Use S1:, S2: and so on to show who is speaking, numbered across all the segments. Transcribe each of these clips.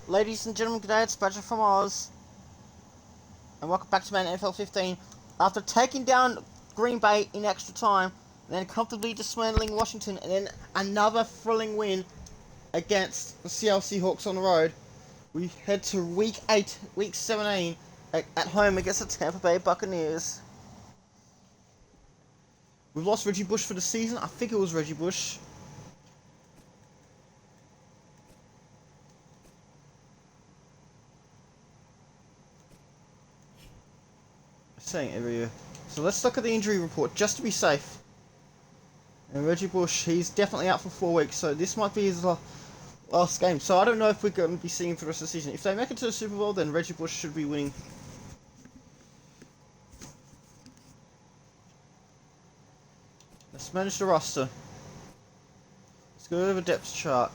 S1: Ladies and gentlemen, today it's Badger from Oz, and welcome back to Madden NFL 15. After taking down Green Bay in extra time, then comfortably dismantling Washington, and then another thrilling win against the Seattle Seahawks on the road, we head to Week 17 at home against the Tampa Bay Buccaneers. We've lost Reggie Bush for the season. I think it was Reggie Bush. Saying every year. So let's look at the injury report just to be safe. And Reggie Bush, he's definitely out for 4 weeks, so this might be his last game. So I don't know if we're going to be seeing him for the rest of the season. If they make it to the Super Bowl, then Reggie Bush should be winning. Let's manage the roster. Let's go over the depth chart.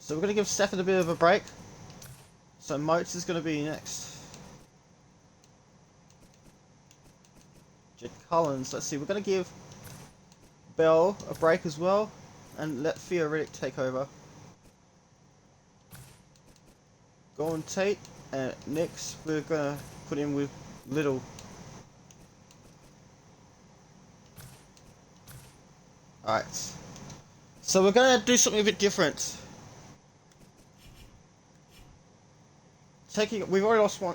S1: So we're going to give Stafford a bit of a break. So Moats is going to be next. Jed Collins, let's see, we're going to give Bell a break as well, and let Theoretic take over. Golden Tate, and next we're going to put in with Little. Alright, so we're going to do something a bit different. We've only lost one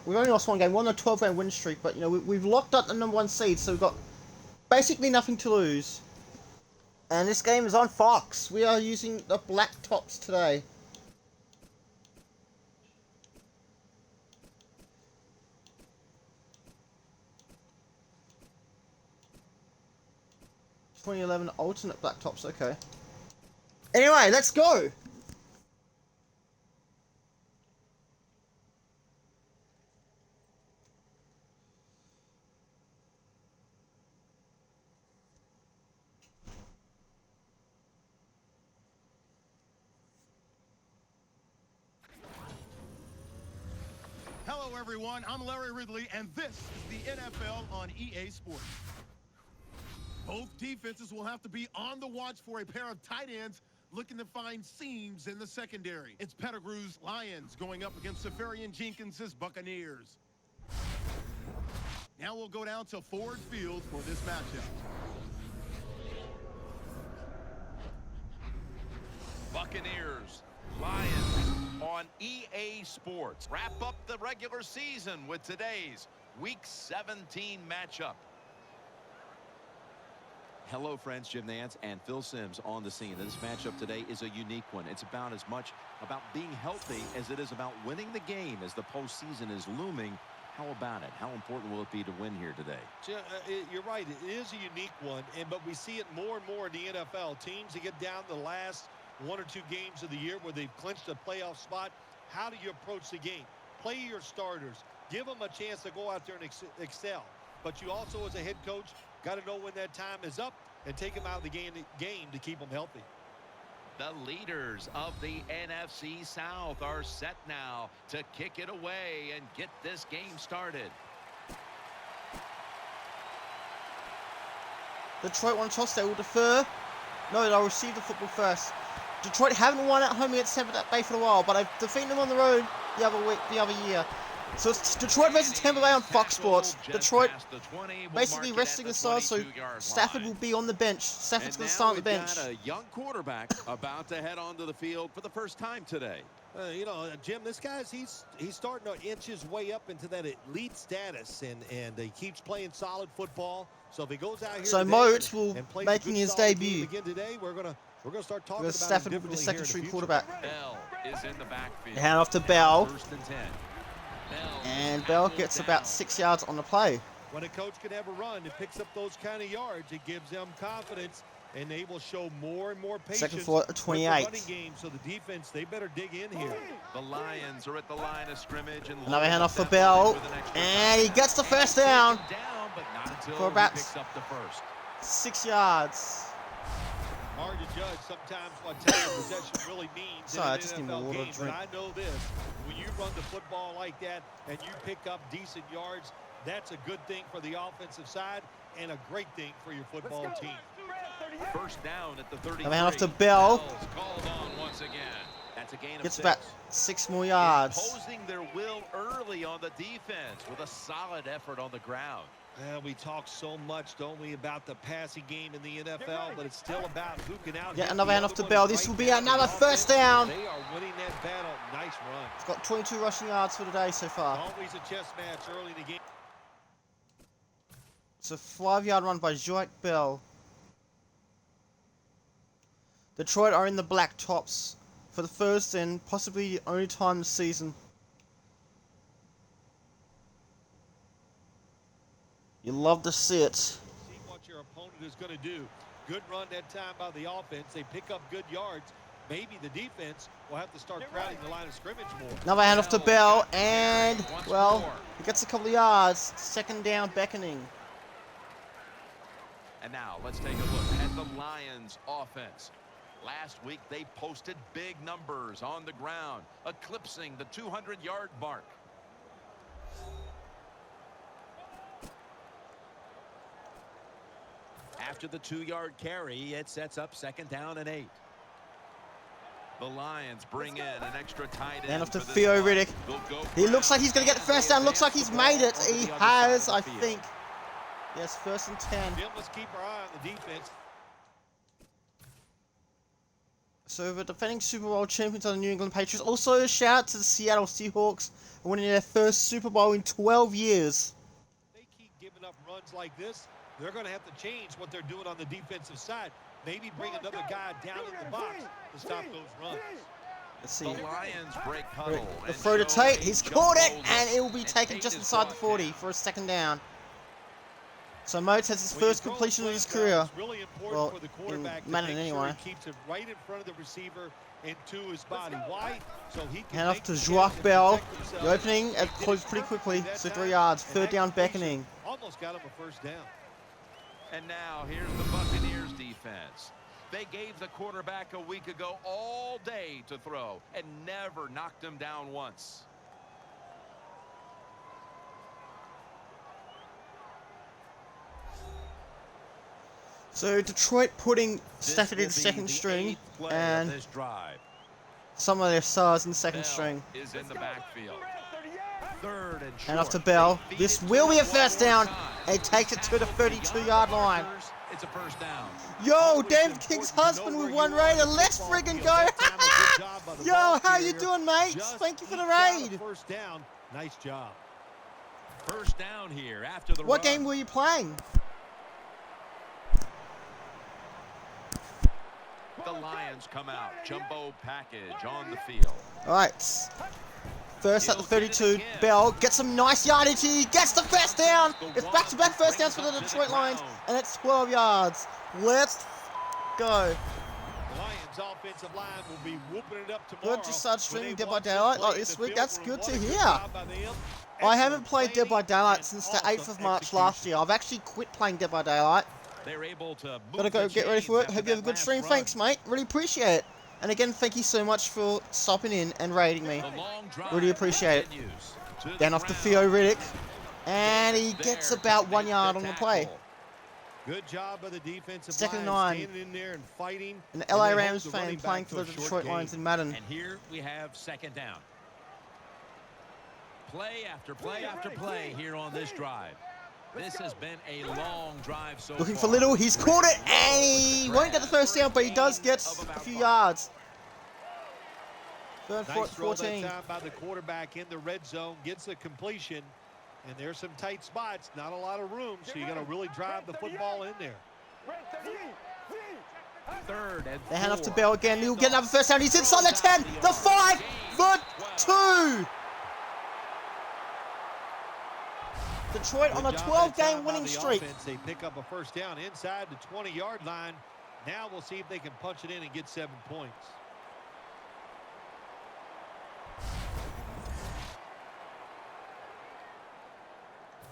S1: game. We're on a 12-game win streak, but you know we've locked up the #1 seed, so we've got basically nothing to lose. And this game is on Fox. We are using the black tops today. '11 alternate black tops. Okay. Anyway, let's go.
S2: Hello everyone, I'm Larry Ridley, and this is the NFL on EA Sports. Both defenses will have to be on the watch for a pair of tight ends looking to find seams in the secondary. It's Pettigrew's Lions going up against Safarian Jenkins' Buccaneers. Now we'll go down to Ford Field for this matchup.
S3: Buccaneers, Lions on EA Sports. Wrap up the regular season with today's Week 17 matchup.
S4: Hello, friends. Jim Nantz and Phil Simms on the scene. This matchup today is a unique one. It's about as much about being healthy as it is about winning the game as the postseason is looming. How about it? How important will it be to win here today?
S5: You're right. It is a unique one, but we see it more and more in the NFL. Teams that get down the last 1 or 2 games of the year where they've clinched a playoff spot. How do you approach the game? Play your starters. Give them a chance to go out there and excel. But you also, as a head coach, got to know when that time is up and take them out of the game to keep them healthy.
S3: The leaders of the NFC South are set now to kick it away and get this game started.
S1: Detroit won toss. They will defer. No, they'll receive the football first. Detroit haven't won at home against Tampa Bay for a while, but I've defeated them on the road the other year. So it's Detroit versus Tampa Bay on Fox Sports. Detroit basically resting the stars, so Stafford will be on the bench. Stafford's going to start on the bench.
S4: Got a young quarterback about to head onto the field for the first time today.
S5: Jim, this guy's he's starting to inch his way up into that elite status, and he keeps playing solid football. So if he goes out here,
S1: so Moat will making his debut.
S5: Again today, we're gonna start talking about
S1: Stafford will be the second-string quarterback.
S3: Bell is in the backfield.
S1: Hand off to Bell.
S3: First and 10.
S1: And Bell gets about 6 yards on the play.
S5: When a coach can have a run that picks up those kind of yards, it gives them confidence, and they will show more and more patience.
S1: Second for 28.
S5: With the running game, so the defense, they better dig in here.
S3: The Lions are at the line of scrimmage. And
S1: another handoff for Bell, and he gets the first down for about 6 yards.
S5: Hard to judge sometimes what time of possession really means in an NFL game, but I know this. When you run the football like that and you pick up decent yards, that's a good thing for the offensive side and a great thing for your football team.
S3: First down at the 33.
S1: Hand off to Bell.
S3: Called on once again.
S4: That's a gain of
S1: Gets
S4: 6.
S1: about 6 more yards.
S3: Imposing their will early on the defense with a solid effort on the ground.
S5: Well, we talk so much, don't we, about the passing game in the NFL, but it's still about who can out.
S1: Yeah, another hand off the bell. This will be another first down.
S5: They are winning that battle. Nice run.
S1: He's got 22 rushing yards for the day so far.
S5: Always a chess match early in the game.
S1: It's a 5-yard run by Joik Bell. Detroit are in the black tops for the first and possibly the only time this season. You love to see it.
S5: See what your opponent is going to do. Good run that time by the offense. They pick up good yards. Maybe the defense will have to start crowding the line of scrimmage more.
S1: Another handoff to Bell, and, well, he gets a couple of yards. Second down, beckoning.
S3: And now let's take a look at the Lions offense. Last week they posted big numbers on the ground, eclipsing the 200-yard mark.
S4: After the 2-yard carry, it sets up 2nd down and 8.
S3: The Lions bring in an extra tight end.
S1: And off to
S3: for this
S1: Theo
S3: one.
S1: Riddick.
S3: They'll go
S1: He looks like he's going to get the first down. Looks like
S4: Advance
S1: he's
S4: the ball
S1: made it.
S4: over
S1: He
S4: the other
S1: has,
S4: side
S1: I
S4: of the field.
S1: think. Yes, 1st and 10.
S5: Jim, let's keep our eye on the defense.
S1: So the defending Super Bowl champions are the New England Patriots. Also a shout out to the Seattle Seahawks winning their first Super Bowl in 12 years.
S5: They keep giving up runs like this. They're going to have to change what they're doing on the defensive side. Maybe bring another guy down in the box to stop those runs.
S1: Let's see.
S3: The Lions break huddle.
S1: The
S3: and
S1: throw to
S3: show
S1: Tate.
S3: a
S1: He's
S3: jump
S1: caught it,
S3: ball
S1: and
S3: look.
S1: it will be
S3: And
S1: taken
S3: Tate
S1: just
S3: is
S1: inside the
S3: brought
S1: 40
S3: down.
S1: for a 2nd down. So Motes has his
S5: When you
S1: first
S5: throw a
S1: completion of his
S5: flat
S1: career.
S5: down, it's really important
S1: Well,
S5: for the
S1: in
S5: quarterback to
S1: Madden
S5: make
S1: anyway.
S5: sure he keeps it right in front of the receiver and to his body. Why? So he can
S1: Hand off
S5: make
S1: to
S5: the catch
S1: Joik
S5: and
S1: Bell.
S5: protect himself.
S1: The opening
S5: He did
S1: closed
S5: it
S1: pretty
S5: perfectly
S1: quickly.
S5: that
S1: So
S5: time,
S1: 3 yards.
S5: and
S1: 3rd
S5: that
S1: down,
S5: completion
S1: beckoning.
S5: Almost got him a first down.
S3: And now here's the Buccaneers defense. They gave the quarterback a week ago all day to throw and never knocked him down once.
S1: So Detroit putting
S4: This
S1: Stafford in
S4: will be
S1: second
S4: the
S1: string
S4: 8th play of
S1: and
S4: this drive.
S1: some of their stars in second
S3: Bell
S1: string.
S3: is in the backfield.
S4: 3rd and short.
S1: And off to Bell.
S3: They feed
S1: This
S3: it
S1: will
S3: to
S1: be a
S3: him one
S1: first
S3: more
S1: down.
S3: time.
S1: And takes it to the 32-yard line.
S4: It's a first down.
S1: Yo, David King's husband with 1 raid. And let's friggin' go. Yo, how you doing, mates? Thank you for the raid.
S5: First down. Nice job.
S4: First down here after the
S1: What
S4: run.
S1: game were you playing?
S3: The Lions come out. Jumbo package on the field.
S1: All right. First at the 32. Bell gets some nice yardage. He gets the first down. It's back-to-back first downs for the Detroit Lions. And it's 12 yards. Let's go.
S5: The Lions offensive line will be whooping it up tomorrow.
S1: Good to start streaming
S5: when
S1: Dead
S5: they
S1: by
S5: want
S1: Daylight
S5: play
S1: like
S5: in
S1: this
S5: the
S1: week.
S5: field
S1: That's
S5: room.
S1: good
S5: What
S1: to
S5: a good
S1: hear.
S5: job by them.
S1: I haven't
S5: Excellent
S1: played Dead by
S5: planning
S1: Daylight
S5: and
S1: since the
S5: awesome
S1: 8th of March
S5: execution.
S1: last year. I've actually quit playing Dead by Daylight.
S4: They're able to move
S1: Gotta go
S4: the
S1: get ready for it.
S4: chains
S1: Hope you have a
S4: after
S1: good
S4: that
S1: stream.
S4: last run.
S1: Thanks, mate. Really appreciate it. And again, thank you so much for stopping in and raiding me.
S4: The long drive
S1: Really appreciate it.
S4: continues.
S3: To the
S1: Down off to
S3: ground.
S1: Theo Riddick. And he gets
S3: There
S1: about
S3: to
S1: 1
S3: make
S1: yard on the play.
S3: tackle.
S5: Good job by the defensive
S1: Second
S5: line,
S1: and 9.
S5: standing in there and fighting.
S1: An
S5: and
S1: LA
S5: they hold
S1: Rams
S5: the
S1: fan
S5: running
S1: playing
S5: back
S1: for
S5: to
S1: the
S5: a short
S1: Detroit
S5: gain.
S1: Lions in Madden.
S4: And here we have 2nd down. Play after play after play here on this drive. This has been a long drive so
S1: Looking for
S4: far.
S1: Little. He's caught it. And he won't get the first down, but he does get a few yards. Third
S5: Nice throw
S1: 14.
S5: that time by the quarterback in the red zone. Gets a completion. And there's some tight spots. Not a lot of room, so you got to really drive the football in there.
S4: 3rd and
S1: They hand off to
S4: 4.
S1: Bell again. He'll get another first down. He's inside the 10, the 5, the 2. Detroit on a
S5: Good job that
S1: 12-game
S5: time by
S1: winning
S5: the
S1: streak.
S5: offense. They pick up a first down inside the 20-yard line. Now we'll see if they can punch it in and get 7 points.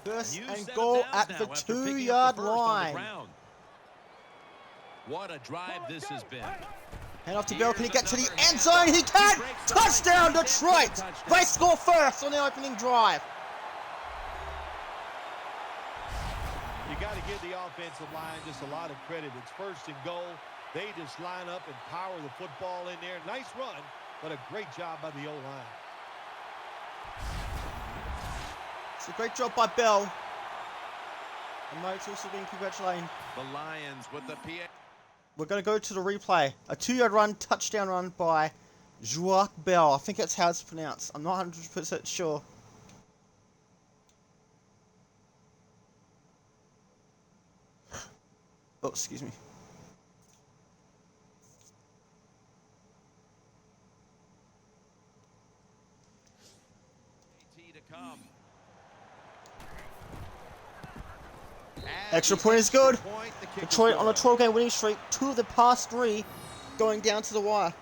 S1: First
S4: You
S1: and
S4: set
S1: goal
S4: him down
S1: at
S4: now
S1: the
S4: after picking up
S1: 2-yard
S4: the first on the
S1: line.
S4: ground. What a drive this has been.
S1: Hand off to Bell. Can he get to the end zone? He can! Touchdown, Detroit! They score first on the opening drive.
S5: You got to give the offensive line just a lot of credit. It's first and goal. They just line up and power the football in there. Nice run, but a great job by the O-line.
S1: It's a great job by Bell. And Mike's also being congratulated.
S3: The Lions with the PA.
S1: We're going to go to the replay. A 2-yard run, touchdown run by Joak Bell. I think that's how it's pronounced. I'm not 100% sure. Oh, excuse me.
S3: To come.
S1: Extra point is good. Detroit on a 12-game winning streak. 2 of the past 3 going down to the wire.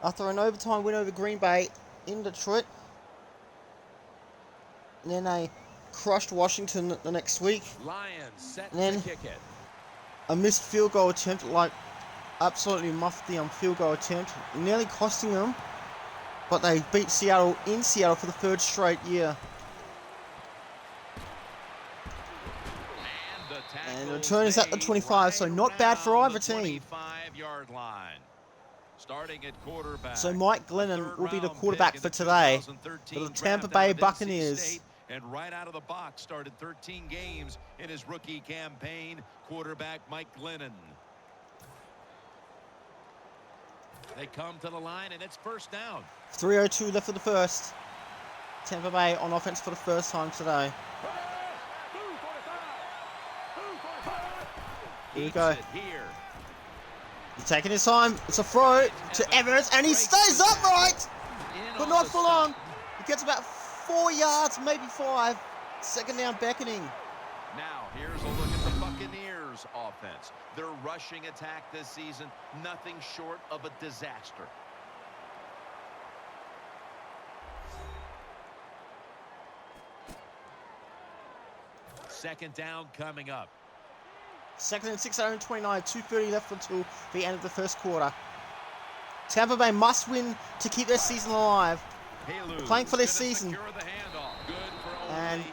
S1: After an overtime win over Green Bay in Detroit. And then they crushed Washington the next week.
S3: Lions set
S1: And then
S3: to kick it.
S1: a missed field goal attempt, like absolutely muffed the field goal attempt, nearly costing them. But they beat Seattle in Seattle for the 3rd straight year. And the return is at the 25, so not bad for either team.
S3: 25-yard line. Starting at quarterback.
S1: So Mike Glennon will be the quarterback for today for the Tampa Bay Buccaneers.
S3: And right out of the box, started 13 games in his rookie campaign. Quarterback Mike Glennon. They come to the line, and it's first down.
S1: 3:02 left for the first. Tampa Bay on offense for the first time today. Here we go. He's taking his time. It's a throw to Evans, and he stays upright, but not for long. He gets about 4 yards, maybe 5. Second down beckoning.
S3: Now, here's a look at the Buccaneers offense. Their rushing attack this season, nothing short of a disaster. Second down coming up.
S1: Second and 6, 29, 2:30 left until the end of the first quarter. Tampa Bay must win to keep their season alive. They're playing for this season. And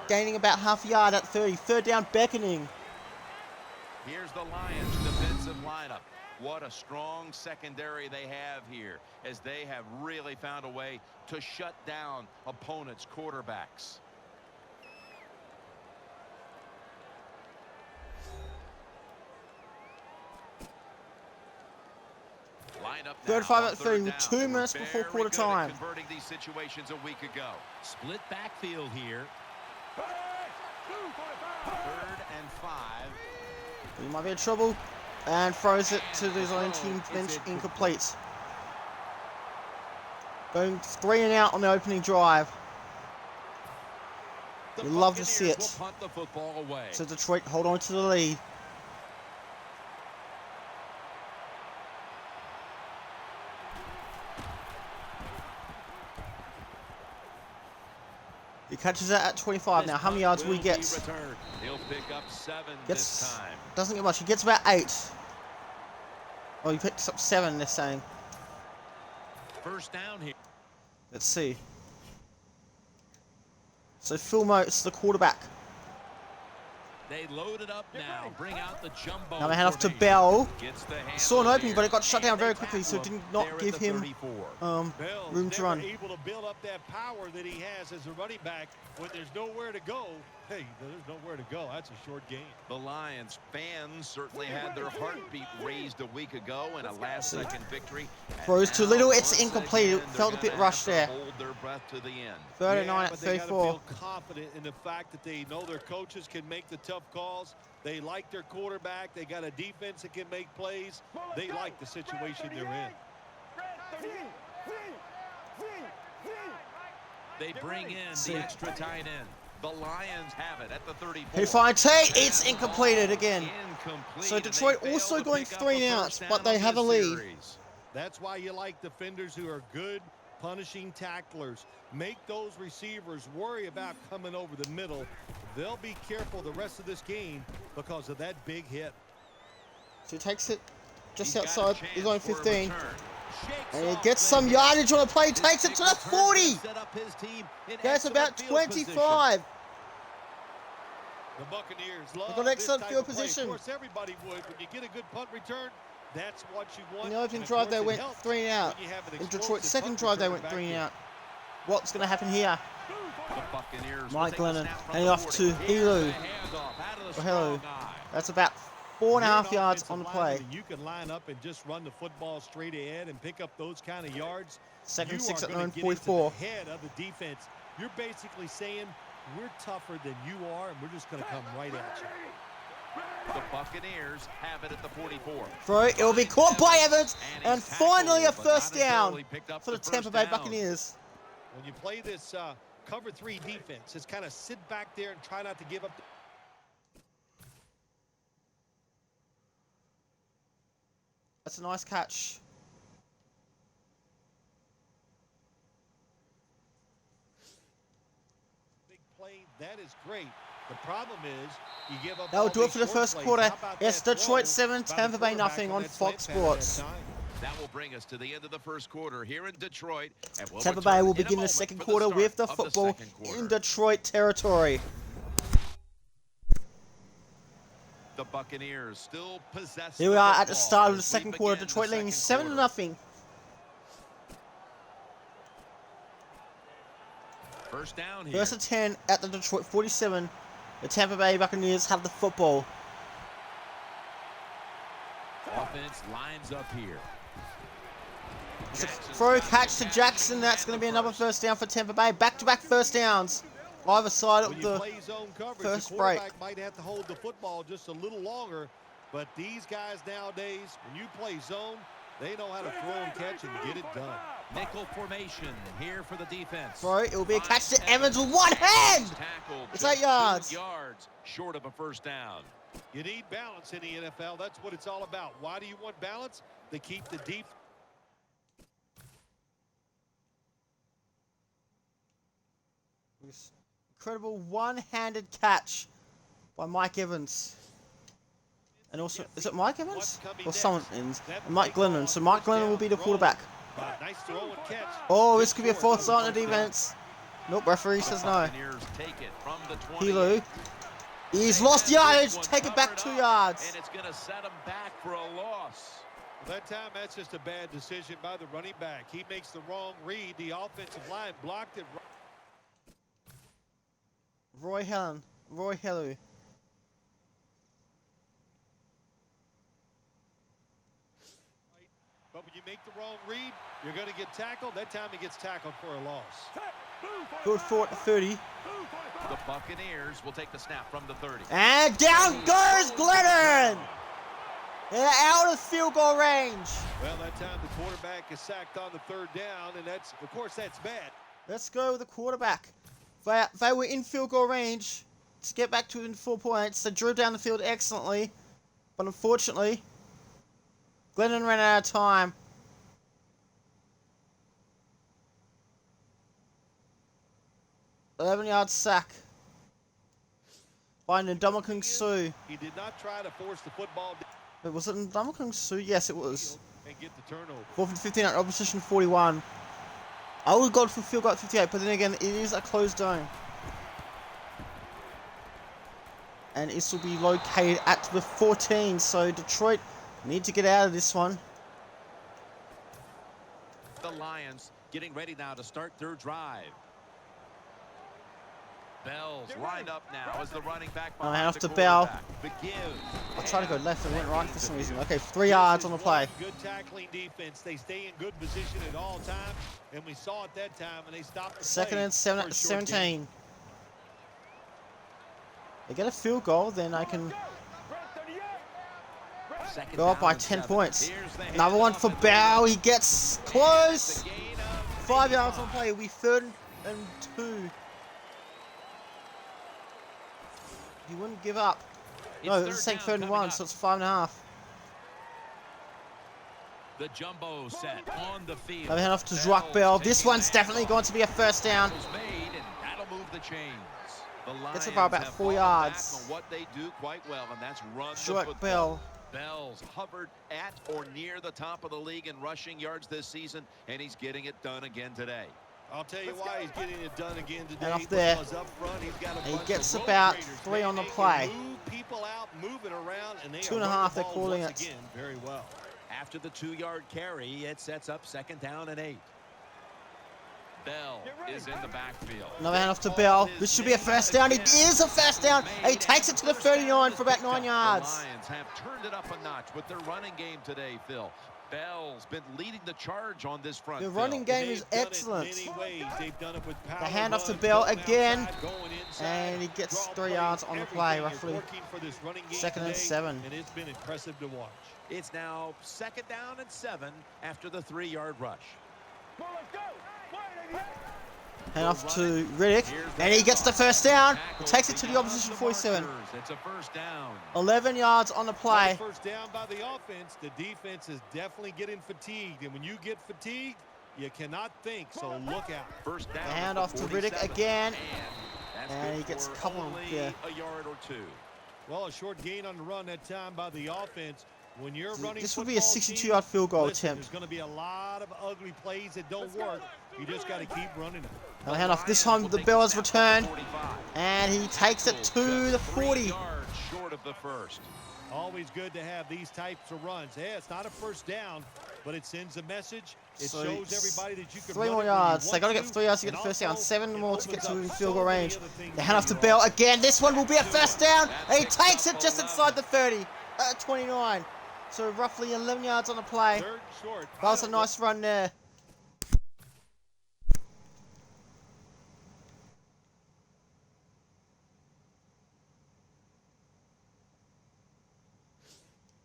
S1: gaining about half a yard at 30. Third down beckoning.
S3: Here's the Lions defensive lineup. What a strong secondary they have here, as they have really found a way to shut down opponents' quarterbacks. Lineup
S1: 35 at 30 with 2 minutes before quarter time.
S3: Converting these situations a week ago. Split backfield here. 3rd and 5.
S1: He might be in trouble. And throws it to his own team bench, incomplete. Going 3 and out on the opening drive. You love to see it. So Detroit hold on to the lead. He catches it at 25 now. How many yards will he get?
S3: He'll pick up 7 this time.
S1: Doesn't get much. He gets about 8. Oh, he picks up 7, they're saying.
S3: First down here.
S1: Let's see. So Phil Moats, the quarterback.
S3: They load it up now. Bring out the jumbo.
S1: Now they hand off to Bell. He saw an opening, but it got shut down very quickly, so it did not give him room to run.
S5: Able to build up that power that he has as a running back when there's nowhere to go. Hey, there's nowhere to go. That's a short game.
S3: The Lions fans certainly had their heartbeat raised a week ago in a last-second victory.
S1: Throws too little. It's incomplete. It felt a bit rushed there.
S3: Hold their breath to the end.
S1: 39 at 34.
S5: They gotta feel confident in the fact that they know their coaches can make the tough calls. They like their quarterback. They got a defense that can make plays. They like the situation they're in.
S3: They bring in the extra tight end. The Lions have it at the 34.
S1: He finds Tate. It's incompleted again. So Detroit also going 3 and out, but they have a lead.
S5: That's why you like defenders who are good punishing tacklers. Make those receivers worry about coming over the middle. They'll be careful the rest of this game because of that big hit.
S1: So he takes it just outside his own 15. And he gets some yardage on the play, takes it to the 40. That's about 25.
S5: The Buccaneers love
S1: got excellent
S5: this type
S1: field
S5: of play.
S1: position.
S5: Of course, everybody would. When you get a good punt return, That's what you want.
S1: In the opening
S5: And of
S1: drive,
S5: course,
S1: they
S5: it
S1: went
S5: helps
S1: 3 and out.
S5: when you have an
S1: In Detroit's
S5: explosive
S1: second
S5: punt
S1: drive, they
S5: returner
S1: went
S5: back
S1: 3 and
S5: there.
S1: out. What's going to happen here?
S3: The Buccaneers will
S1: Mike
S3: take the
S1: Glennon
S3: snap from
S1: handing
S3: the
S1: off
S3: 40.
S1: to
S3: Here's
S1: Helu.
S3: the handoff out of the
S1: For Helu.
S3: strong eye.
S1: That's about 4.5 yards on the play.
S5: You can line up and just run the football straight ahead and pick up those kind of yards.
S1: Second and
S5: You
S1: 6
S5: are
S1: at
S5: gonna
S1: their own
S5: get into
S1: 44.
S5: the head of the defense. You're basically saying we're tougher than you are, and we're just going to come right at you.
S3: The Buccaneers have it at the 44.
S1: Throw, it will be caught by Evans, and
S3: he's
S1: finally a
S3: tackled, but
S1: first
S3: not until
S1: down
S3: he picked up
S1: for the
S3: first
S1: Tampa Bay
S3: down.
S1: Buccaneers.
S5: When you play this cover 3 defense, just kind of sit back there and try not to give up.
S1: That's a nice catch.
S5: Big play, that is great. The problem is you give up.
S1: That'll
S5: all
S1: do it
S5: these
S1: for the
S5: short
S1: first
S5: plays.
S1: quarter.
S5: How about
S1: It's
S5: that
S1: Detroit
S5: throw
S1: 7,
S5: by the
S1: Tampa Bay
S5: quarterback
S1: nothing
S5: on
S1: on
S5: that
S1: Fox
S5: slant pattern that
S1: Sports.
S5: time?
S3: That will bring us to the end of the first quarter here in Detroit. And we'll
S1: Tampa
S3: return
S1: Bay will
S3: in a
S1: begin the
S3: moment
S1: second
S3: for
S1: quarter
S3: start
S1: with the
S3: of
S1: football
S3: second quarter.
S1: in Detroit territory.
S3: The Buccaneers still possess
S1: Here we
S3: the
S1: are at the
S3: football
S1: start of the
S3: as we
S1: second quarter.
S3: begin the
S1: Detroit leading
S3: second
S1: 7-0.
S3: First down here.
S1: First and 10 at the Detroit 47. The Tampa Bay Buccaneers have the football.
S3: Offense lines up here.
S1: It's a throw catch to Jackson. That's going to be another first down for Tampa Bay. Back-to-back first downs. Either side
S5: When
S1: of
S5: you
S1: the
S5: play zone coverage,
S1: first
S5: the
S1: break.
S5: quarterback might have to hold the football just a little longer. But these guys nowadays, when you play zone, they know how to throw and catch and get it done.
S3: Nickel formation here for the defense.
S1: throw. It will be a catch to Evans with one hand.
S3: Tackled
S1: It's
S3: just
S1: 8 yards.
S3: 2 yards short of a first down.
S5: You need balance in the NFL. That's what it's all about. Why do you want balance? To keep the deep.
S1: Incredible one-handed catch by Mike Evans. And also, is it Mike Evans? Or someone ends. And Mike Glennon. So Mike Glennon will be the quarterback.
S5: Nice throw and catch.
S1: Oh, this could be a fourth start on the defense. Nope, referee says no.
S3: Buccaneers take it from the 20.
S1: Helu. He's lost yardage. Take it back 2 yards.
S3: And it's going to set him back for a loss.
S5: That time, that's just a bad decision by the running back. He makes the wrong read. The offensive line blocked it.
S1: Roy Helu.
S5: But when you make the wrong read, you're going to get tackled. That time he gets tackled for a loss.
S1: Good for it, 30.
S3: The Buccaneers will take the snap from the 30.
S1: And down goes Glennon! They're out of field goal range.
S5: Well, that time the quarterback is sacked on the third down, and that's, of course, that's bad.
S1: Let's go with the quarterback. They were in field goal range to get back to within 4 points. They drew down the field excellently. But unfortunately, Glennon ran out of time. "11-yard sack by Ndamukong Suh."
S5: He did not try to force the football down
S1: But was it Ndamukong Suh? Yes, it was.
S5: and get the turnover.
S1: 4th and 15 at opposition 41. I would have gone for field goal at 58, but then again, it is a closed zone. And this will be located at the 14, so Detroit need to get out of this one.
S3: The Lions getting ready now to start their drive. Bell's lined up now as the running back behind
S1: hand off
S3: the
S1: to Bell.
S3: quarterback. Begins.
S1: I tried to go left and went right for some reason. Okay, 3 yards on the play.
S5: Good tackling defense. They stay in good position at all times, and we saw it that time, and they stopped the
S1: Second
S5: play
S1: and
S5: for a short
S1: 17.
S5: gain.
S1: They get a field goal, then I can
S3: Second
S1: go up
S3: down
S1: by
S3: and
S1: 10
S3: 7.
S1: points.
S3: Here's the
S1: Another one
S3: handoff
S1: for
S3: and
S1: Bow. He gets close.
S3: it's a gain of
S1: 5 yards on
S3: 55.
S1: play. We 3rd and 2. He wouldn't give up. No,
S3: It's
S1: it's saying 3rd
S3: down
S1: and
S3: coming
S1: 1,
S3: up.
S1: so it's 5.5.
S3: The jumbo set on the field.
S1: They hand off to Jock Bell. This one's definitely going to be a first down.
S3: Was made, and that'll move the chains. The Lions
S1: Gets about
S3: have
S1: 4
S3: fallen
S1: yards.
S3: back on what they do quite well, and that's run the
S1: Jock
S3: football.
S1: Bell.
S3: Bell's hovered at or near the top of the league in rushing yards this season, and he's getting it done again today.
S5: I'll tell you why he's getting it done again today.
S1: And off there.
S5: because up front, he's got a
S1: He
S5: bunch
S1: gets
S5: of road
S1: about
S5: graders.
S1: 3 on the
S5: They can
S1: play.
S5: Move people out, moving around, and they
S1: 2.5
S5: are running the
S1: they're
S5: ball
S1: calling
S5: once
S1: it.
S5: again very well.
S4: After the 2-yard carry, it sets up 2nd down and 8.
S3: Bell is in the backfield.
S1: Another handoff to Bell. This should be a first down. It is a first down. And he takes it to the 39 for about 9 yards.
S3: The Lions have turned it up a notch with their running game today, Phil. Bell's been leading the charge on this front.
S1: The running game is excellent.
S5: They've done it with power.
S1: The handoff to Bell again. And he gets 3 yards on the play, roughly. 2nd and 7.
S5: And it's been impressive to watch.
S4: It's now 2nd down and 7 after the 3-yard rush.
S1: Handoff to Riddick, and he gets the first down. He takes it to the opposition 47.
S3: It's a first down.
S1: 11 yards on the play.
S5: First down by the offense. The defense is definitely getting fatigued, and when you get fatigued, you cannot think. So look out.
S3: First down.
S1: The handoff to Riddick again, and he gets a couple of
S3: a yard or 2.
S5: Well, a short gain on the run that time by the offense. When you're running,
S1: this would be a 62-yard field goal attempt.
S5: There's going to be a lot of ugly plays that don't work. You just got to keep running them.
S1: And the handoff. This time the bell has returned, and he takes it to the 40.
S3: Short of the first.
S5: Always good to have these types of runs. Hey, it's not a first down, but it sends a message. It
S1: So
S5: shows everybody that you can
S1: 3
S5: run
S1: more
S5: it when you
S1: yards. They
S5: want
S1: got to get 3 yards to get the first down. 7 more to get to field goal range. The handoff to Bell again. This one will be a first down, and he takes it just inside the 30 at 29. So roughly 11 yards on the play.
S5: Third short.
S1: That was a nice run there.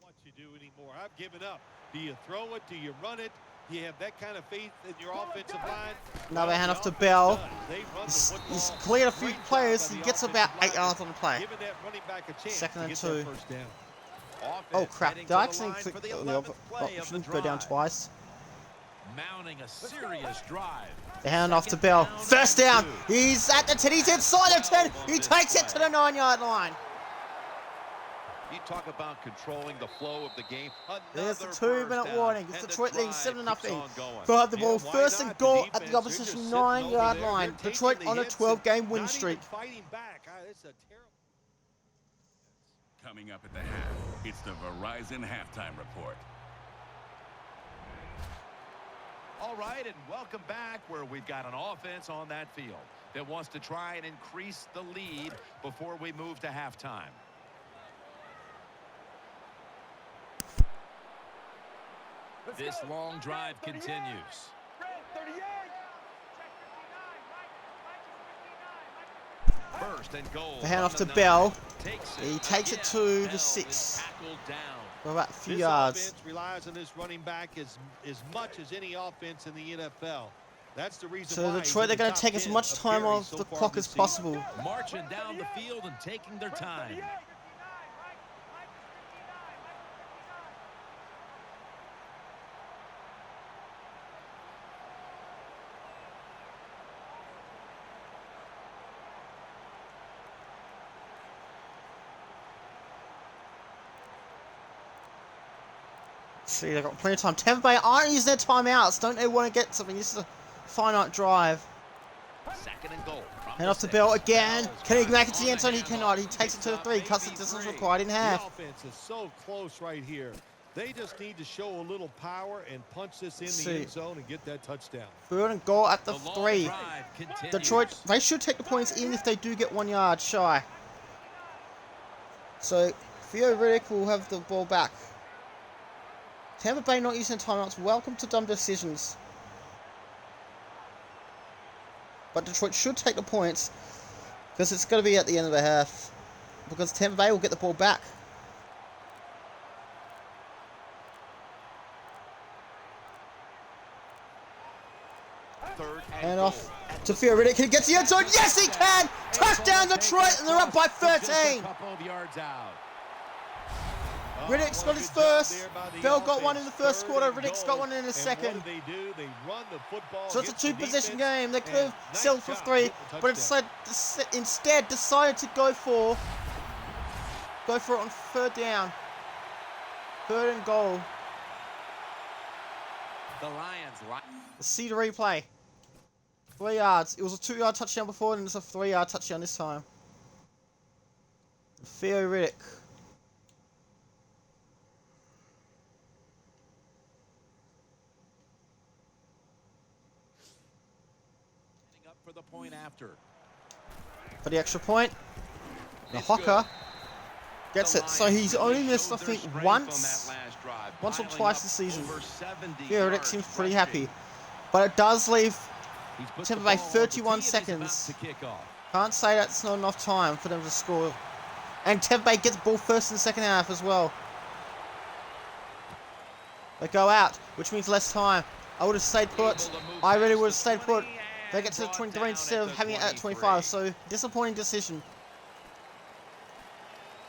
S5: What you do anymore? I've given up. Do you throw it? Do you run it? Do you have that kind of faith in your offensive line?
S1: Another handoff to Bell. He's cleared a few players. He gets about 8 yards on the play.
S5: Giving that running back a chance
S1: 2nd
S5: to
S1: and
S5: get
S1: 2.
S5: that first down.
S1: Oh crap, did I actually click the option go down twice?
S3: Mounting a serious drive.
S1: The handoff to Bell. First down. He's at the 10. He's inside the 10. He takes it to the 9-yard line.
S3: You talk about controlling the flow of the game.
S1: There's the
S3: Another
S1: 2-minute
S3: first down,
S1: warning. It's
S3: and
S1: Detroit
S3: the
S1: leading
S3: drive
S1: 7-0.
S3: keeps on going.
S1: They'll have the ball
S5: why
S1: 1st
S5: not?
S1: and goal
S5: The
S1: at the
S5: defense,
S1: opposition
S5: they're just sitting over
S1: 9-yard
S5: there.
S1: line.
S5: They're
S1: Detroit
S5: taking
S1: on
S5: the
S1: a
S5: hits
S1: 12-game
S5: and
S1: win
S5: not
S1: streak.
S5: even fighting back. It's a terrible.
S6: Coming up at the half, it's the Verizon Halftime Report.
S3: All right, and welcome back where we've got an offense on that field that wants to try and increase the lead before we move to halftime. This long drive continues. First and goal.
S1: The handoff to Bell. He takes it to the 6. For about a few
S5: This
S1: yards.
S5: offense relies on this running back as much as any offense in the NFL. That's the reason
S1: So
S5: why
S1: Detroit, they're going to take as much time off the clock as possible.
S3: Marching down the field and taking their time.
S1: See, they've got plenty of time. Tampa Bay aren't using their timeouts. Don't they want to get something? This is a finite drive.
S3: 2nd and goal.
S1: Hand off to Bell again. Can he make it to the end zone? He cannot. He takes it to the 3. Cuts the distance required in
S5: The
S1: half.
S5: offense is so close right here. They just need to show a little power and punch this in the end zone and get that touchdown.
S1: 3rd and goal at the
S3: long
S1: 3.
S3: drive continues.
S1: Detroit, they should take the points even if they do get 1 yard shy. So, Theo Riddick will have the ball back. Tampa Bay not using timeouts. Welcome to dumb decisions. But Detroit should take the points because it's going to be at the end of the half. Because Tampa Bay will get the ball back. And off to Theo Riddick. Can he get to the end zone? Yes, he can! Touchdown Detroit, and they're up by 13.
S3: Couple of yards out.
S1: Riddick's got his first. Bell got one in the first quarter. Riddick's got one in the second.
S5: What do? They run the football.
S1: So it's a 2-possession game. They could have settled for 3, but instead decided to go for it on 3rd down. 3rd and goal.
S3: The Lions.
S1: See the replay. 3 yards. It was a 2-yard touchdown before, and it's a 3-yard touchdown this time. Theo Riddick.
S4: for the point after.
S1: For the extra point. The Hocker gets it. So he's only missed, I think, once or twice this season. Yeah, Rick seems pretty happy. But it does leave Tampa Bay 31 seconds. Can't say that's not enough time for them to score. And Tampa Bay gets the ball first in the second half as well. They go out, which means less time. I would have stayed put. I really would have stayed put. They get to the 23 instead of having it at 25. So, disappointing decision.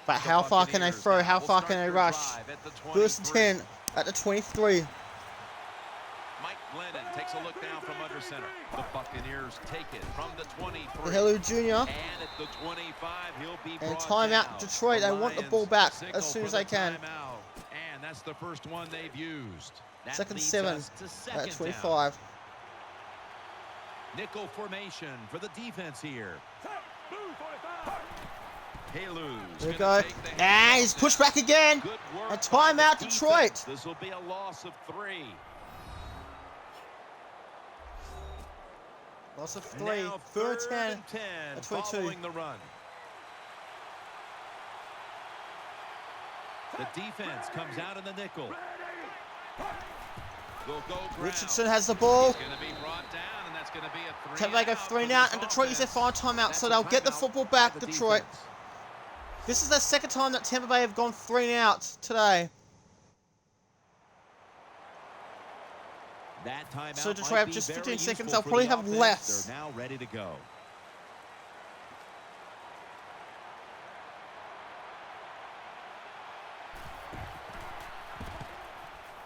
S1: But how far can they throw? How far can they rush? First and 10 at the 23.
S3: Mike Glennon takes a look down from under center. The Buccaneers take it from the 23.
S1: Hello, Junior.
S3: And at the 25, he'll be
S1: And
S3: brought
S1: timeout
S3: down.
S1: Detroit. They want the ball back as soon as they can.
S3: And that's the first one they've used. That
S1: Second
S3: leads
S1: 7
S3: us to
S1: at
S3: second
S1: 25.
S3: down. Nickel formation for the defense here.
S1: There we go. And he's pushed back again. A timeout, Detroit.
S3: This will be a loss of 3.
S1: Loss of 3.
S3: Now
S1: Third 10
S3: and 10
S1: at 22.
S3: following the run. The defense comes out in the nickel. Will go ground.
S1: Richardson has the ball.
S3: He's gonna be brought down, and that's gonna be a 3
S1: Tampa Bay go 3 now, and Detroit use their final timeout, so they'll get the football back, Detroit. This is the second time that Tampa Bay have gone 3 out today.
S4: That timeout
S1: So Detroit
S4: might
S1: have
S4: be
S1: just
S4: very
S1: 15 seconds.
S4: useful
S1: They'll
S4: for
S1: probably
S4: the
S1: have
S4: offense.
S1: less.
S4: They're now ready to go.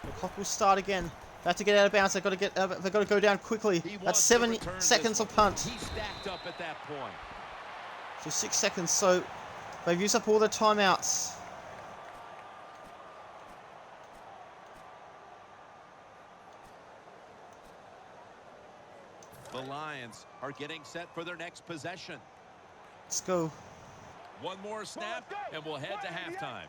S1: The clock will start again. They have to get out of bounds. They've got to get. They've got to go down quickly. That's 7 seconds of punt.
S4: He stacked up at that point.
S1: So 6 seconds. So they've used up all their timeouts.
S4: The Lions are getting set for their next possession.
S1: Let's go.
S3: One more snap, and we'll head to halftime.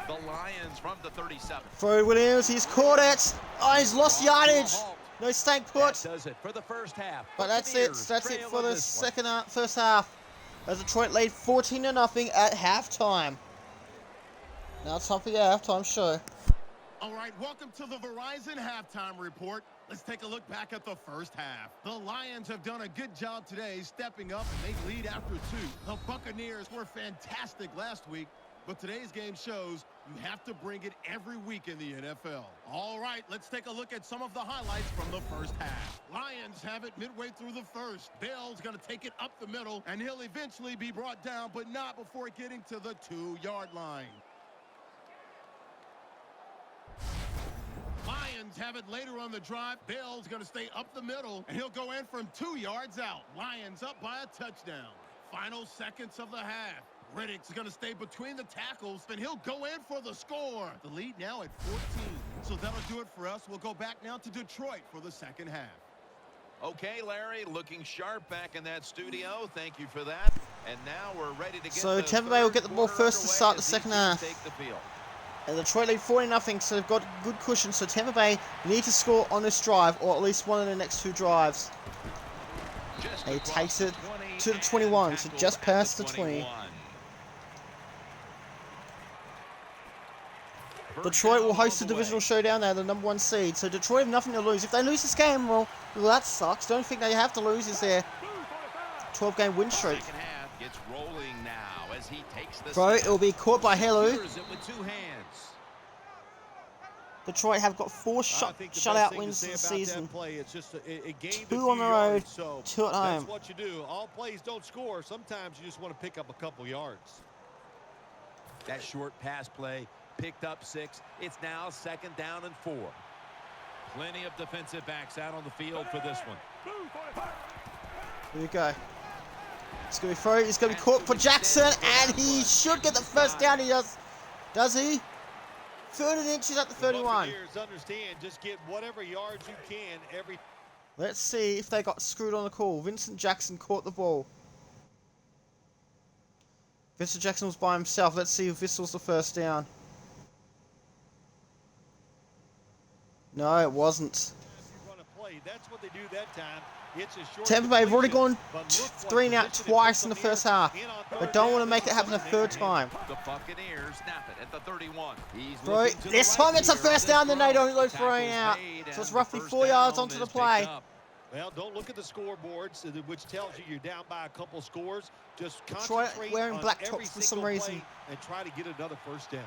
S3: The Lions from the 37.
S1: Freddie Williams, he's caught it. Oh, he's lost yardage. No, staying put.
S4: That does it for the first half.
S1: But that's it.
S4: Buccaneers
S1: That's it
S4: trail
S1: for
S4: in
S1: the
S4: this one.
S1: first half. As Detroit lead 14-0 at halftime. Now it's time for your halftime show.
S2: All right, welcome to the Verizon Halftime Report. Let's take a look back at the first half. The Lions have done a good job today stepping up, and they lead after 2. The Buccaneers were fantastic last week, but today's game shows you have to bring it every week in the NFL. All right, let's take a look at some of the highlights from the first half. Lions have it midway through the first. Bell's going to take it up the middle, and he'll eventually be brought down, but not before getting to the 2-yard line. Lions have it later on the drive. Bell's going to stay up the middle, and he'll go in from 2 yards out. Lions up by a touchdown. Final seconds of the half. Riddick's going to stay between the tackles, and he'll go in for the score. The lead now at 14. So that'll do it for us. We'll go back now to Detroit for the second half.
S3: Okay, Larry, looking sharp back in that studio. Thank you for that. And now we're ready to get
S1: So Tampa Bay will get the ball first to start the second half.
S3: Take the field.
S1: And Detroit lead 40-0, so they've got good cushion. So Tampa Bay need to score on this drive, or at least one of the next 2 drives.
S3: Just
S1: He
S3: across
S1: takes it
S3: the 20
S1: to the 21,
S3: and
S1: so
S3: tackled
S1: just
S3: at
S1: past the 20.
S3: 21. First
S1: Detroit
S3: down
S1: will host the
S3: all the
S1: divisional
S3: way.
S1: showdown. They're the #1 seed, so Detroit have nothing to lose. If they lose this game, well, that sucks. Don't think they have to lose. Is their 12-game win streak.
S3: Second half gets rolling now as he takes the
S1: Bro,
S3: snap.
S1: it will be caught by Hello.
S3: Secures it with 2 hands.
S1: Detroit have got 4
S5: I think the best
S1: shutout
S5: thing
S1: wins
S5: to
S1: this
S5: say about
S1: season.
S5: that play, it's just it gained
S1: 2
S5: a few
S1: on the road,
S5: yards, so
S1: 2 at home.
S5: that's what you do. All plays don't score. Sometimes you just want to pick up a couple yards.
S4: That short pass play picked up 6. It's now 2nd down and 4.
S3: Plenty of defensive backs out on the field for this one.
S1: Here we go. It's going to be thrown. It's going to be caught for Jackson, and he should get the first down. He does. Does he? 13 inches at the 31.
S5: Buccaneers understand, just get whatever yards you can every.
S1: Let's see if they got screwed on the call. Vincent Jackson caught the ball. Vincent Jackson was by himself. Let's see if this was the first down. No, it wasn't.
S5: You run a play, you, that's what they do that time. It's a short
S1: Tampa Bay have already gone
S5: completion, but look what
S1: 3 and out
S5: position it
S1: twice
S5: puts
S1: in the
S5: them
S1: first
S5: in
S1: half.
S5: on
S1: They
S5: third
S1: don't
S5: down.
S1: want to make it
S5: This is
S1: happen a
S5: something they
S1: third
S5: can handle.
S1: time.
S3: The Buccaneers snap it at the 31. He's
S1: Bro,
S3: looking to the
S1: this
S3: right
S1: time it's a
S3: here on
S1: first
S3: this
S1: down, then they
S3: throw.
S1: don't go
S3: The
S1: 3 and
S3: tackle's
S1: out.
S3: made,
S1: So it's
S3: and the
S1: roughly
S3: first
S1: 4 yards
S3: down
S1: onto the
S3: is
S1: play.
S3: picked up.
S5: Well, don't look at the scoreboards, which tells you you're down by a couple scores. Just
S1: Detroit
S5: concentrate
S1: wearing
S5: on
S1: black
S5: every
S1: tops for some
S5: single
S1: reason.
S5: play and try to get another first down.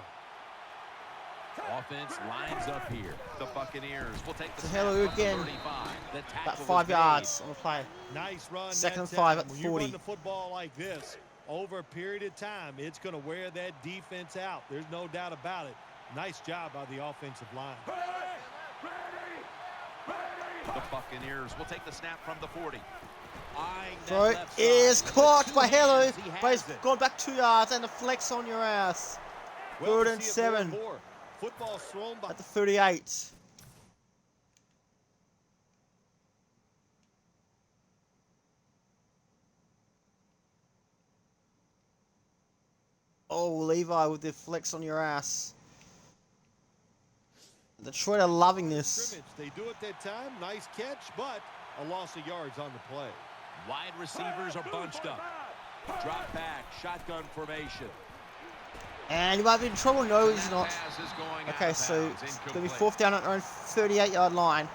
S3: Offense lines up here. The Buccaneers will take the
S1: So
S3: snap
S1: Hello
S3: from the
S1: again.
S3: 35. The
S1: About
S3: tackle
S1: 5
S3: was
S1: yards on the play.
S5: Nice run.
S1: Second
S5: that
S1: and 5
S5: time.
S1: at the
S5: When you
S1: 40.
S5: run the football like this over a period of time, it's going to wear that defense out. There's no doubt about it. Nice job by the offensive line.
S3: The Buccaneers will take the snap from the 40.
S1: Throw is caught by Hello, but he's gone back 2 yards and the flex on your ass.
S5: Well,
S1: 3rd
S5: we
S1: and
S5: see it more
S1: 7
S5: more. Football's thrown by
S1: at the 38. Oh, Levi with the flex on your ass. Detroit are loving this.
S5: scrimmage. They do it that time. Nice catch, but a loss of yards on the play.
S3: Wide receivers are bunched up. Drop back, shotgun formation.
S1: And he might be in trouble. No, he's
S3: That
S1: not.
S3: pass is going out
S1: Okay,
S3: of
S1: so
S3: bounds.
S1: it's going to be
S3: Incomplete.
S1: 4th down at their own 38-yard line.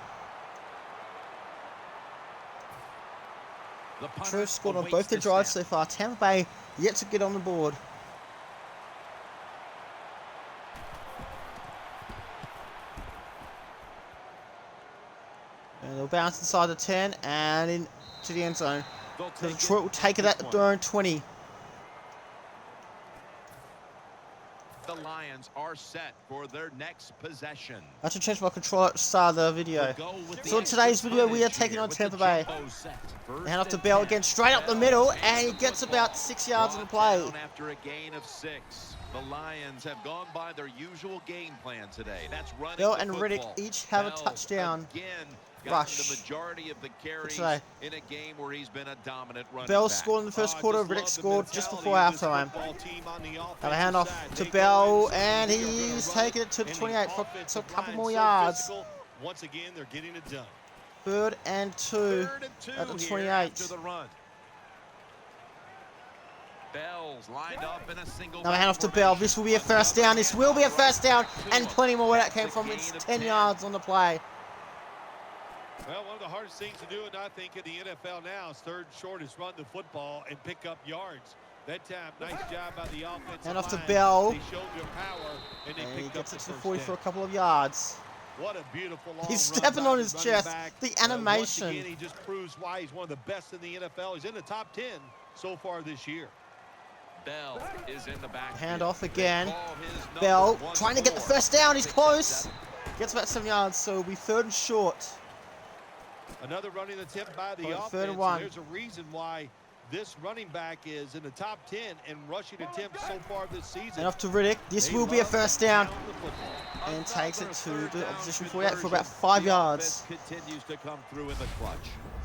S3: The punter
S1: Detroit scored on
S3: awaits
S1: both their
S3: the
S1: drives
S3: snap.
S1: so far. Tampa Bay yet to get on the board. And they'll bounce inside the 10 and into the end zone.
S3: They'll
S1: So
S3: take
S1: Detroit will take it at
S3: this
S1: their
S3: one.
S1: own 20.
S3: The Lions are set for their next possession.
S1: I have to change my controller at the start of the video.
S3: We'll go with
S1: So in
S3: the
S1: today's
S3: extra
S1: video, we are
S3: footage
S1: taking
S3: here
S1: on
S3: with the
S1: Tampa Bay.
S3: jumbo set. First
S1: Hand off to
S3: and
S1: Bell
S3: 10.
S1: again, straight up the
S3: Bell
S1: middle,
S3: takes
S1: and he
S3: the
S1: gets
S3: football.
S1: about 6 yards on the
S3: Brought
S1: play.
S3: down after a gain of 6. The Lions have gone by their usual game plan today. That's running
S1: Bell
S3: the
S1: and
S3: football.
S1: Riddick each have a
S3: Bell
S1: touchdown
S3: again gotten
S1: rush
S3: the majority of the carries
S1: today.
S3: in a game where he's been a dominant running
S1: Bell
S3: back.
S1: scored in the first quarter, Riddick scored just before halftime. Have a
S5: Have
S1: handoff to Bell, and he's taking it to the 28 for a couple more yards.
S5: Once again, they're getting it done.
S1: 3rd and 2
S3: Third and 2
S1: at the
S3: here
S1: 28.
S3: after the run. Bell's lined up in a single.
S1: Now a handoff to Bell. This will be a first down. This will be a first down, and plenty more where that came from. It's 10 yards on the play.
S5: Well, one of the hardest things to do, and I think in the NFL now, is 3rd and short is run the football and pick up yards. That time, nice job by the offensive
S1: Hand off to
S5: line.
S1: Bell.
S5: They showed their power, and they
S1: And he
S5: picked
S1: gets
S5: up
S1: it
S5: the
S1: to the
S5: first
S1: 40 for a
S5: down.
S1: couple of yards.
S5: What a beautiful long
S1: He's
S5: run
S1: stepping
S5: by
S1: on
S5: the
S1: his
S5: running
S1: chest.
S5: back.
S1: The
S5: Once
S1: animation.
S5: again, he just proves why he's one of the best in the NFL. He's in the top 10 so far this year.
S3: Bell is in the back.
S1: Hand off again. Bell trying to get the first down. He's close. Gets about 7 yards, so it'll be 3rd and short.
S5: Another running attempt by the
S1: Well,
S5: offense.
S1: 3rd and 1.
S5: There's a reason why this running back is in the top 10 in rushing attempts so far this season.
S1: And off to Riddick. This
S5: They
S1: will be a
S5: love
S1: first
S5: to
S1: down.
S5: pound the football.
S1: And takes it to the
S3: Another
S1: opposition
S3: third
S1: 48 for about
S3: conversion.
S1: 5
S3: The
S1: yards.
S3: offense continues to come through in the clutch.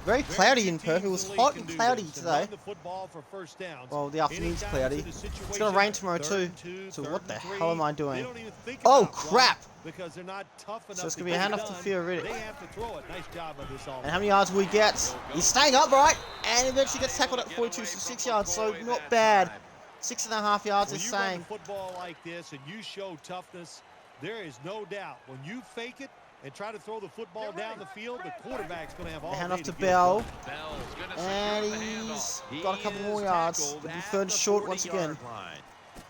S1: Very cloudy in Perth. It was
S5: Teams in the
S1: hot
S5: league
S1: and
S5: can do
S1: cloudy
S5: this and
S1: today.
S5: run the football for first downs.
S1: Well, the afternoon's
S5: Anytime
S1: cloudy.
S5: it's in a
S1: It's going to
S5: situation,
S1: rain tomorrow
S5: 3rd
S1: too.
S5: and 2,
S1: So
S5: 3rd
S1: what the
S5: and 3,
S1: hell am I
S5: they
S1: doing?
S5: don't even think
S1: Oh,
S5: about run
S1: crap.
S5: Because they're not tough enough
S1: So it's
S5: to
S1: going to be a
S5: get it
S1: handoff to
S5: done.
S1: Theo Riddick.
S5: They have to throw it. Nice job by this offense.
S1: And how many yards will he get? He's staying upright and eventually gets tackled at 42, so 6 yards. So not bad. 6.5 yards
S5: When
S1: is
S5: you run
S1: saying.
S5: the football like this and you show toughness, there is no doubt when you fake it and try to throw the football down the field, the quarterback's going to have all
S1: The
S5: day
S1: handoff
S5: to
S1: to
S5: get it
S1: Bell.
S5: done.
S3: Bell's gonna
S1: And
S3: secure the
S1: he's
S3: handoff.
S1: got a couple
S3: He
S1: more
S3: is
S1: yards.
S3: tackled
S1: It'll be
S3: at
S1: 3rd and
S3: the
S1: short once
S3: 40-yard
S1: again.
S3: line.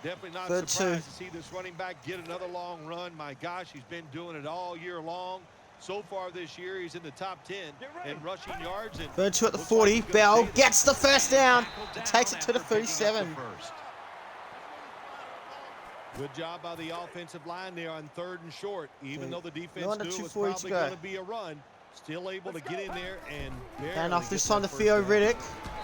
S5: Definitely not
S1: 3rd
S5: surprised
S1: two.
S5: to see this running back get another long run. My gosh, he's been doing it all year long. So far this year, he's in the top 10 in rushing yards. And
S1: 3rd 2 at the
S5: looks
S1: 40.
S5: like he's gonna
S1: Bell
S5: stay
S1: gets the first down.
S3: Tackled
S1: And takes it to the
S3: after picking up
S1: 37.
S3: the first.
S5: Good job by the offensive line there on 3rd and short. Even
S1: Okay.
S5: though the defense
S1: No under
S5: knew it was
S1: 2:40 to
S5: probably
S1: go.
S5: going to be a run, still able to get in there and barely
S1: And off
S5: get
S1: this
S5: that
S1: time to
S5: first
S1: Theo
S5: down.
S1: Riddick.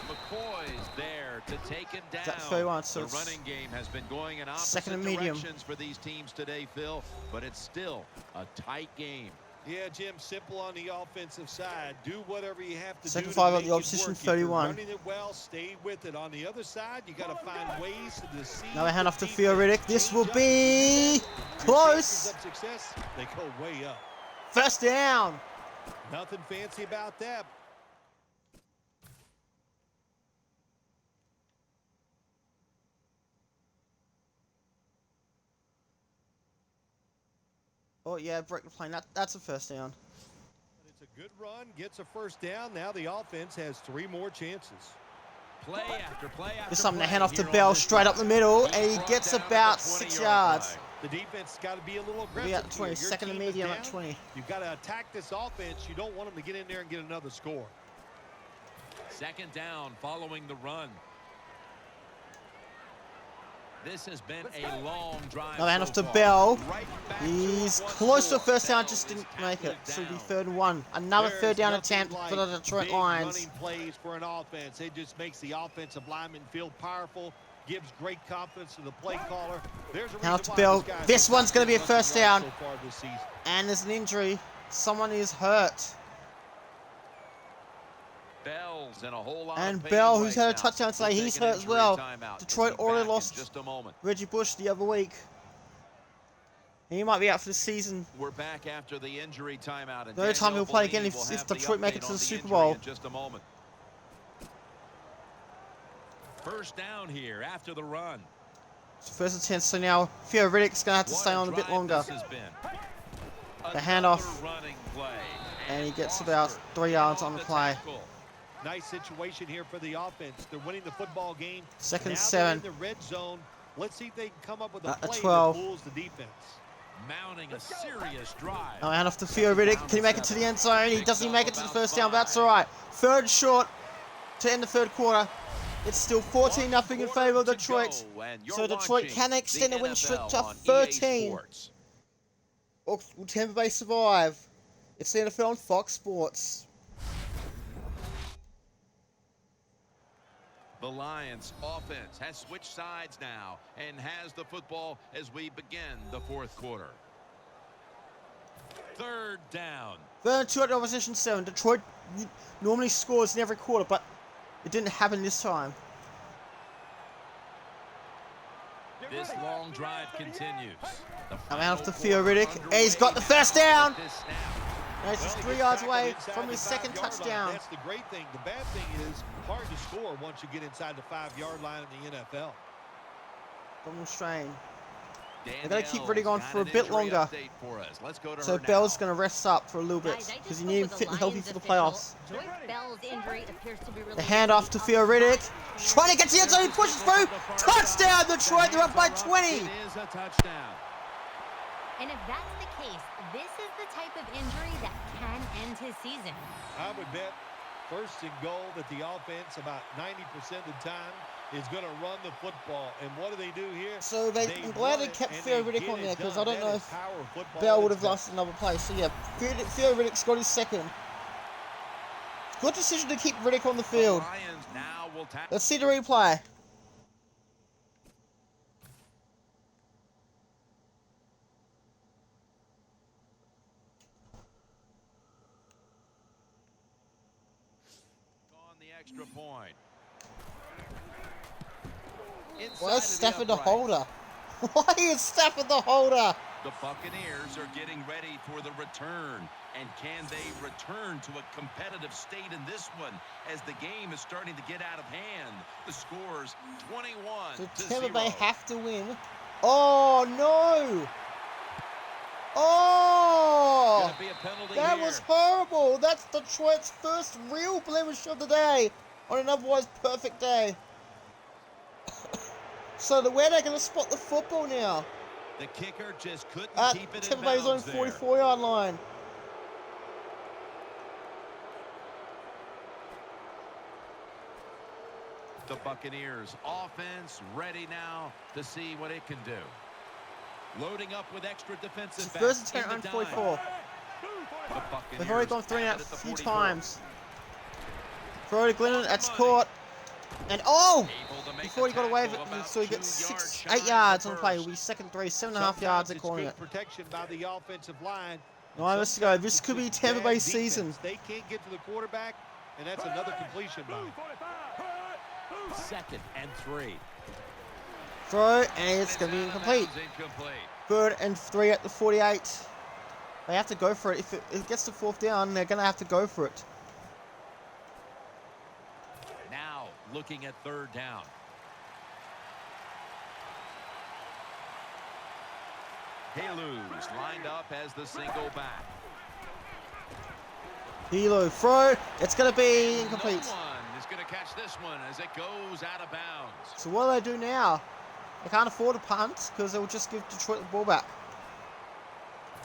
S3: McCoy's there to take him down.
S1: That's 31, so
S3: the
S1: it's
S3: running game has been going in opposite
S1: second and medium.
S3: directions for these teams today, Phil, but it's still a tight game.
S5: Yeah, Jim, simple on the offensive side. Do whatever you have to
S1: Second
S5: do.
S1: 5
S5: to
S1: on the
S5: make it
S1: opposition,
S5: work. If you're
S1: 31.
S5: running it well, stay with it. On the other side, you got to find ways to deceive.
S1: Now a
S5: the
S1: handoff to
S5: defense.
S1: Theo Riddick. This will
S5: Change up
S1: be
S5: your
S1: close.
S5: chances of success, they go way up.
S1: First down.
S5: Nothing fancy about that.
S1: Oh yeah, break the plane. That's a first down.
S5: It's a good run, gets a first down. Now the offense has 3 more chances.
S3: Play after play after
S1: There's something to
S3: play
S1: hand off to
S3: here
S1: Bell
S3: on this
S1: straight up the middle, and he
S3: brought
S1: gets
S3: down at
S1: about
S3: the
S1: 6
S3: 20-yard
S1: yards.
S3: line.
S5: The defense got to be a little aggressive.
S1: We're at 20,
S5: here. Your
S1: second and
S5: team is
S1: medium at
S5: down.
S1: 20.
S5: You've got to attack this offense. You don't want them to get in there and get another score.
S3: Second down following the run. This has been a long drive.
S1: Now hand off to
S3: so far.
S1: Bell.
S3: Right back to
S1: He's
S3: it once
S1: close to a
S3: more.
S1: first down,
S3: Bell
S1: just
S3: is
S1: didn't make it.
S3: tackled
S1: So it'll be
S3: down.
S1: 3rd and 1. Another
S5: There's
S1: third down
S5: nothing
S1: attempt
S5: like
S1: for the Detroit
S5: big
S1: Lions.
S5: running plays for an offense. It just makes the offensive lineman feel powerful, gives great confidence to the play caller. There's a reason
S1: Now to
S5: why
S1: Bell.
S5: this guy's
S1: This
S5: been
S1: one's going to be a
S5: rushing
S1: first
S5: yards
S1: down.
S5: so far this season.
S1: And there's an injury. Someone is hurt.
S3: Bell's in a whole lot
S1: And
S3: of pain
S1: Bell, who's
S3: right
S1: had a
S3: now.
S1: touchdown today,
S3: We'll
S1: he's
S3: take an
S1: hurt as
S3: injury
S1: well.
S3: timeout.
S1: Detroit
S3: We'll be
S1: already
S3: back in
S1: lost
S3: just a moment.
S1: Reggie Bush the other week. He might be out for the season.
S3: We're back after the injury timeout. And
S1: The only time
S3: Daniel
S1: he'll play
S3: Bellini
S1: again if
S3: will have the
S1: Detroit make it
S3: update
S1: to the
S3: on
S1: Super
S3: injury
S1: Bowl.
S3: in just a moment. First down here after the run.
S1: First and 10, so now Theo Riddick's going to have to stay on a bit longer.
S3: This has been.
S1: The handoff.
S3: Another running play.
S1: And he gets about 3 yards on the play.
S3: tackle.
S5: Nice situation here for the offense. They're winning the football game.
S1: Second
S5: Now
S1: 7.
S5: they're in the red zone. Let's see if they can come up with a
S1: At
S5: play
S1: 12.
S5: that fools the defense.
S3: Mounting a serious drive.
S1: Now hand off to Theo Riddick. Can he make it to the end zone? He doesn't make it to the first down, but that's all right. 3rd short to end the 3rd quarter. It's still 14-0 in favor of Detroit. So Detroit can extend the win streak to 13. Or will Tampa Bay survive? It's the NFL on Fox Sports.
S3: The Lions offense has switched sides now and has the football as we begin the 4th quarter. 3rd down.
S1: 2 at opposition 7. Detroit normally scores in every quarter, but it didn't happen this time.
S3: This long drive continues.
S1: Now hand off to Theo Riddick. And he's got the first down. Now he's just 3 yards away from his second touchdown.
S5: That's the great thing. The bad thing is hard to score once you get inside the 5-yard line in the NFL.
S1: Double strain. They're going to keep Riddick on for a bit longer. So Bell's going to rest up for a little bit because he needs him fit and healthy for the playoffs. The handoff to Theo Riddick. Trying to get to the end zone. He pushes through. Touchdown, Detroit. They're up by 20.
S3: It is a touchdown.
S7: And if that's the case, this is the type of injury that can end his season.
S5: I would bet 1st and goal that the offense about 90% of the time is going to run the football. And what do they do here?
S1: So I'm glad they kept Theo Riddick on there because I don't know if
S5: Bell
S1: Bell would have lost another play. So yeah, Theo Riddick's got his second. Good decision to keep Riddick on the field.
S3: Lions now will
S1: Let's see the replay.
S3: on the extra point.
S1: Why is Stafford the holder? Why is Stafford the holder?
S3: The Buccaneers are getting ready for the return. And can they return to a competitive state in this one as the game is starting to get out of hand? The score's 21
S1: So
S3: to
S1: Tampa
S3: 0.
S1: Bay have to win. Oh no! Oh!
S3: Gonna be a penalty
S1: That
S3: here.
S1: was horrible. That's Detroit's first real blemish of the day on an otherwise perfect day. So where are they going to spot the football now?
S3: The kicker just couldn't
S1: At
S3: keep it
S1: Tampa
S3: in
S1: Bay's own
S3: bounds there.
S1: 44-yard line.
S3: The Buccaneers offense ready now to see what it can do. Loading up with extra defensive
S1: It's
S3: backs
S1: first and
S3: in
S1: 10
S3: the
S1: on
S3: dime.
S1: 44.
S3: The Buccaneers
S1: They've already gone 3 and
S3: have
S1: out
S3: it at
S1: a
S3: the
S1: few
S3: 44.
S1: times. Throw to Glennon, that's caught. And oh!
S3: Able to make
S1: Before he
S3: a
S1: got away with
S3: tackle
S1: it,
S3: about
S1: so he
S3: 2
S1: gets
S3: yards
S1: 8
S3: shy
S1: yards
S3: of
S1: on
S3: the
S1: the play.
S3: first.
S1: Will be second 3, 7.5 yards. They're
S5: It's
S1: calling
S5: good
S1: it.
S5: protection by the offensive line.
S1: 9 minutes to go. This could be Tampa
S5: Bad
S1: Bay's
S5: defense.
S1: season.
S5: They can't get to the quarterback, and that's another completion by him.
S3: 2nd and 3.
S1: Throw, and it's going to be incomplete.
S3: Incomplete.
S1: 3rd and 3 at the 48. They have to go for it. If it gets to 4th down, they're going to have to go for it.
S3: Now looking at 3rd down. Halu's lined up as the single back.
S1: Hilo throw. It's going to be incomplete.
S3: No one is going to catch this one as it goes out of bounds.
S1: So what do they do now? They can't afford a punt because they'll just give Detroit the ball back.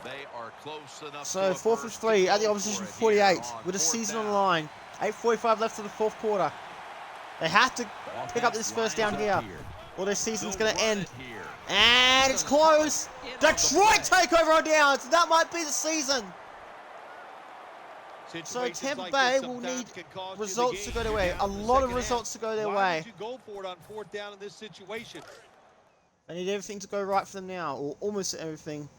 S3: They are close enough.
S1: So 4th and 3 at the opposition 48 with a season on the line. 8:45 left of the 4th quarter. They have to pick up this 1st down here, or their season's going to end. And it's close. Detroit take over on downs. That might be the season. So Tampa Bay will need results to go their way. A lot of results to go their way.
S5: Why would you go for it on 4th down in this situation?
S1: They need everything to go right for them now, or almost everything.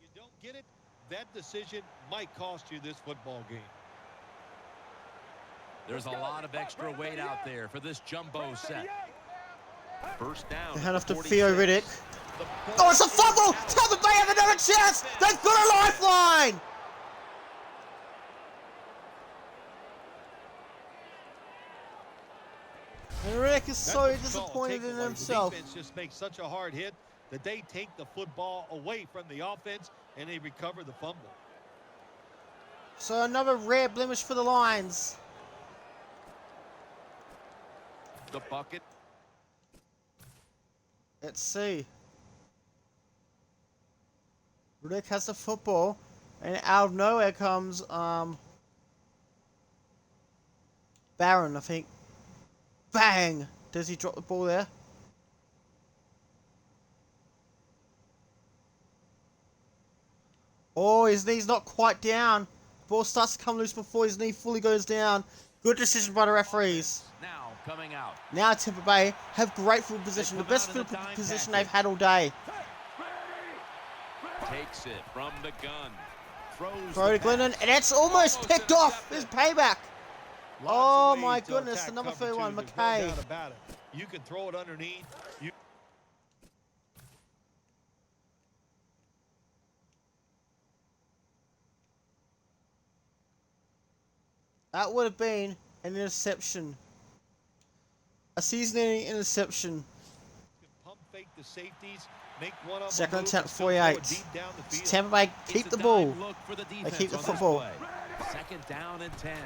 S5: You don't get it, that decision might cost you this football game.
S3: There's a lot of extra weight out there for this jumbo set. 1st down.
S1: They hand off to Theo Riddick. Oh, it's a fumble! Tampa Bay have another chance! They've got a lifeline! And Riddick is so disappointed in himself.
S5: The defense just makes such a hard hit that they take the football away from the offense and they recover the fumble.
S1: So another rare blemish for the Lions.
S3: The bucket.
S1: Let's see. Riddick has the football, and out of nowhere comes Barron, I think. Bang! Does he drop the ball there? Oh, his knee's not quite down. Ball starts to come loose before his knee fully goes down. Good decision by the referees.
S3: Now coming out.
S1: Now Tampa Bay have great field position, the best field position they've had all day.
S3: Takes it from the gun.
S1: Throw to Glennon, and it's almost picked off. His payback. Oh my goodness, the number 31, McKay.
S5: You can throw it underneath.
S1: That would have been an interception. A season-ending interception.
S5: Pump fake the safeties, make one of
S1: 2nd attempt, 48. Tampa Bay keep the ball. They keep the football.
S3: 2nd down and 10.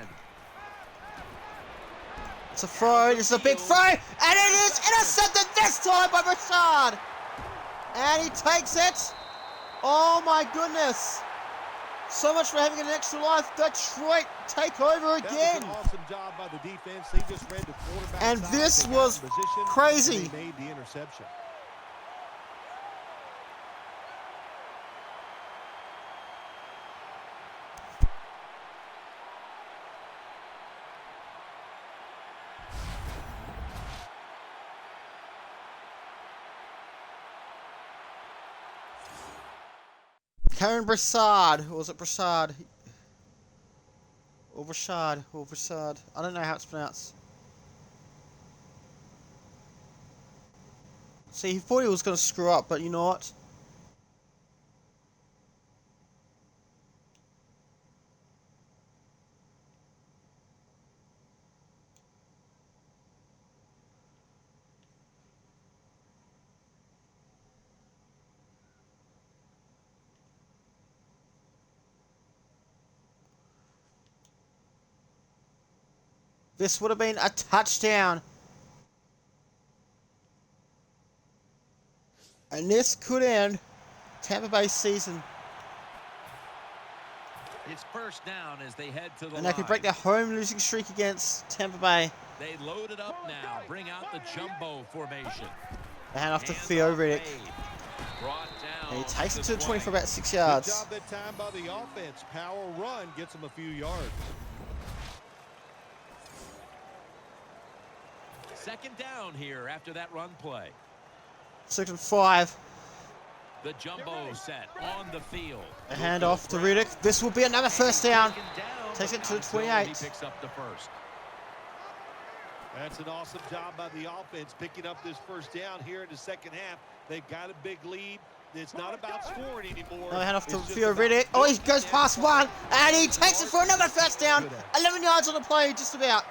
S1: It's a throw. It's a big throw, and it is intercepted this time by Rashad. And he takes it. Oh my goodness. So much for having an extra life. Detroit take over again.
S5: That was an awesome job by the defense. They just read the quarterback.
S1: And this was crazy.
S5: They made the interception.
S1: Karen Broussard, or was it Broussard? Or Broussard, or Broussard. I don't know how it's pronounced. See, he thought he was going to screw up, but you know what? This would have been a touchdown. And this could end Tampa Bay's season.
S3: It's 1st down as they head to the
S1: And they can break their home losing streak against Tampa Bay.
S3: They load it up now. Bring out the jumbo formation.
S1: They hand off to Theo Riddick. And he takes it to the 20 for about 6 yards.
S5: Good job that time by the offense. Power run gets them a few yards.
S3: 2nd down here after that run play.
S1: 2nd and 5.
S3: The jumbo set on the field.
S1: A handoff to Riddick. This will be another 1st down. Takes it to the 28.
S3: He picks up the 1st.
S5: That's an awesome job by the offense picking up this first down here in the second half. They've got a big lead. It's not about scoring anymore.
S1: Now hand off to Theo Riddick. Oh, he goes past one, and he takes it for another first down. 11 yards on the play, just about.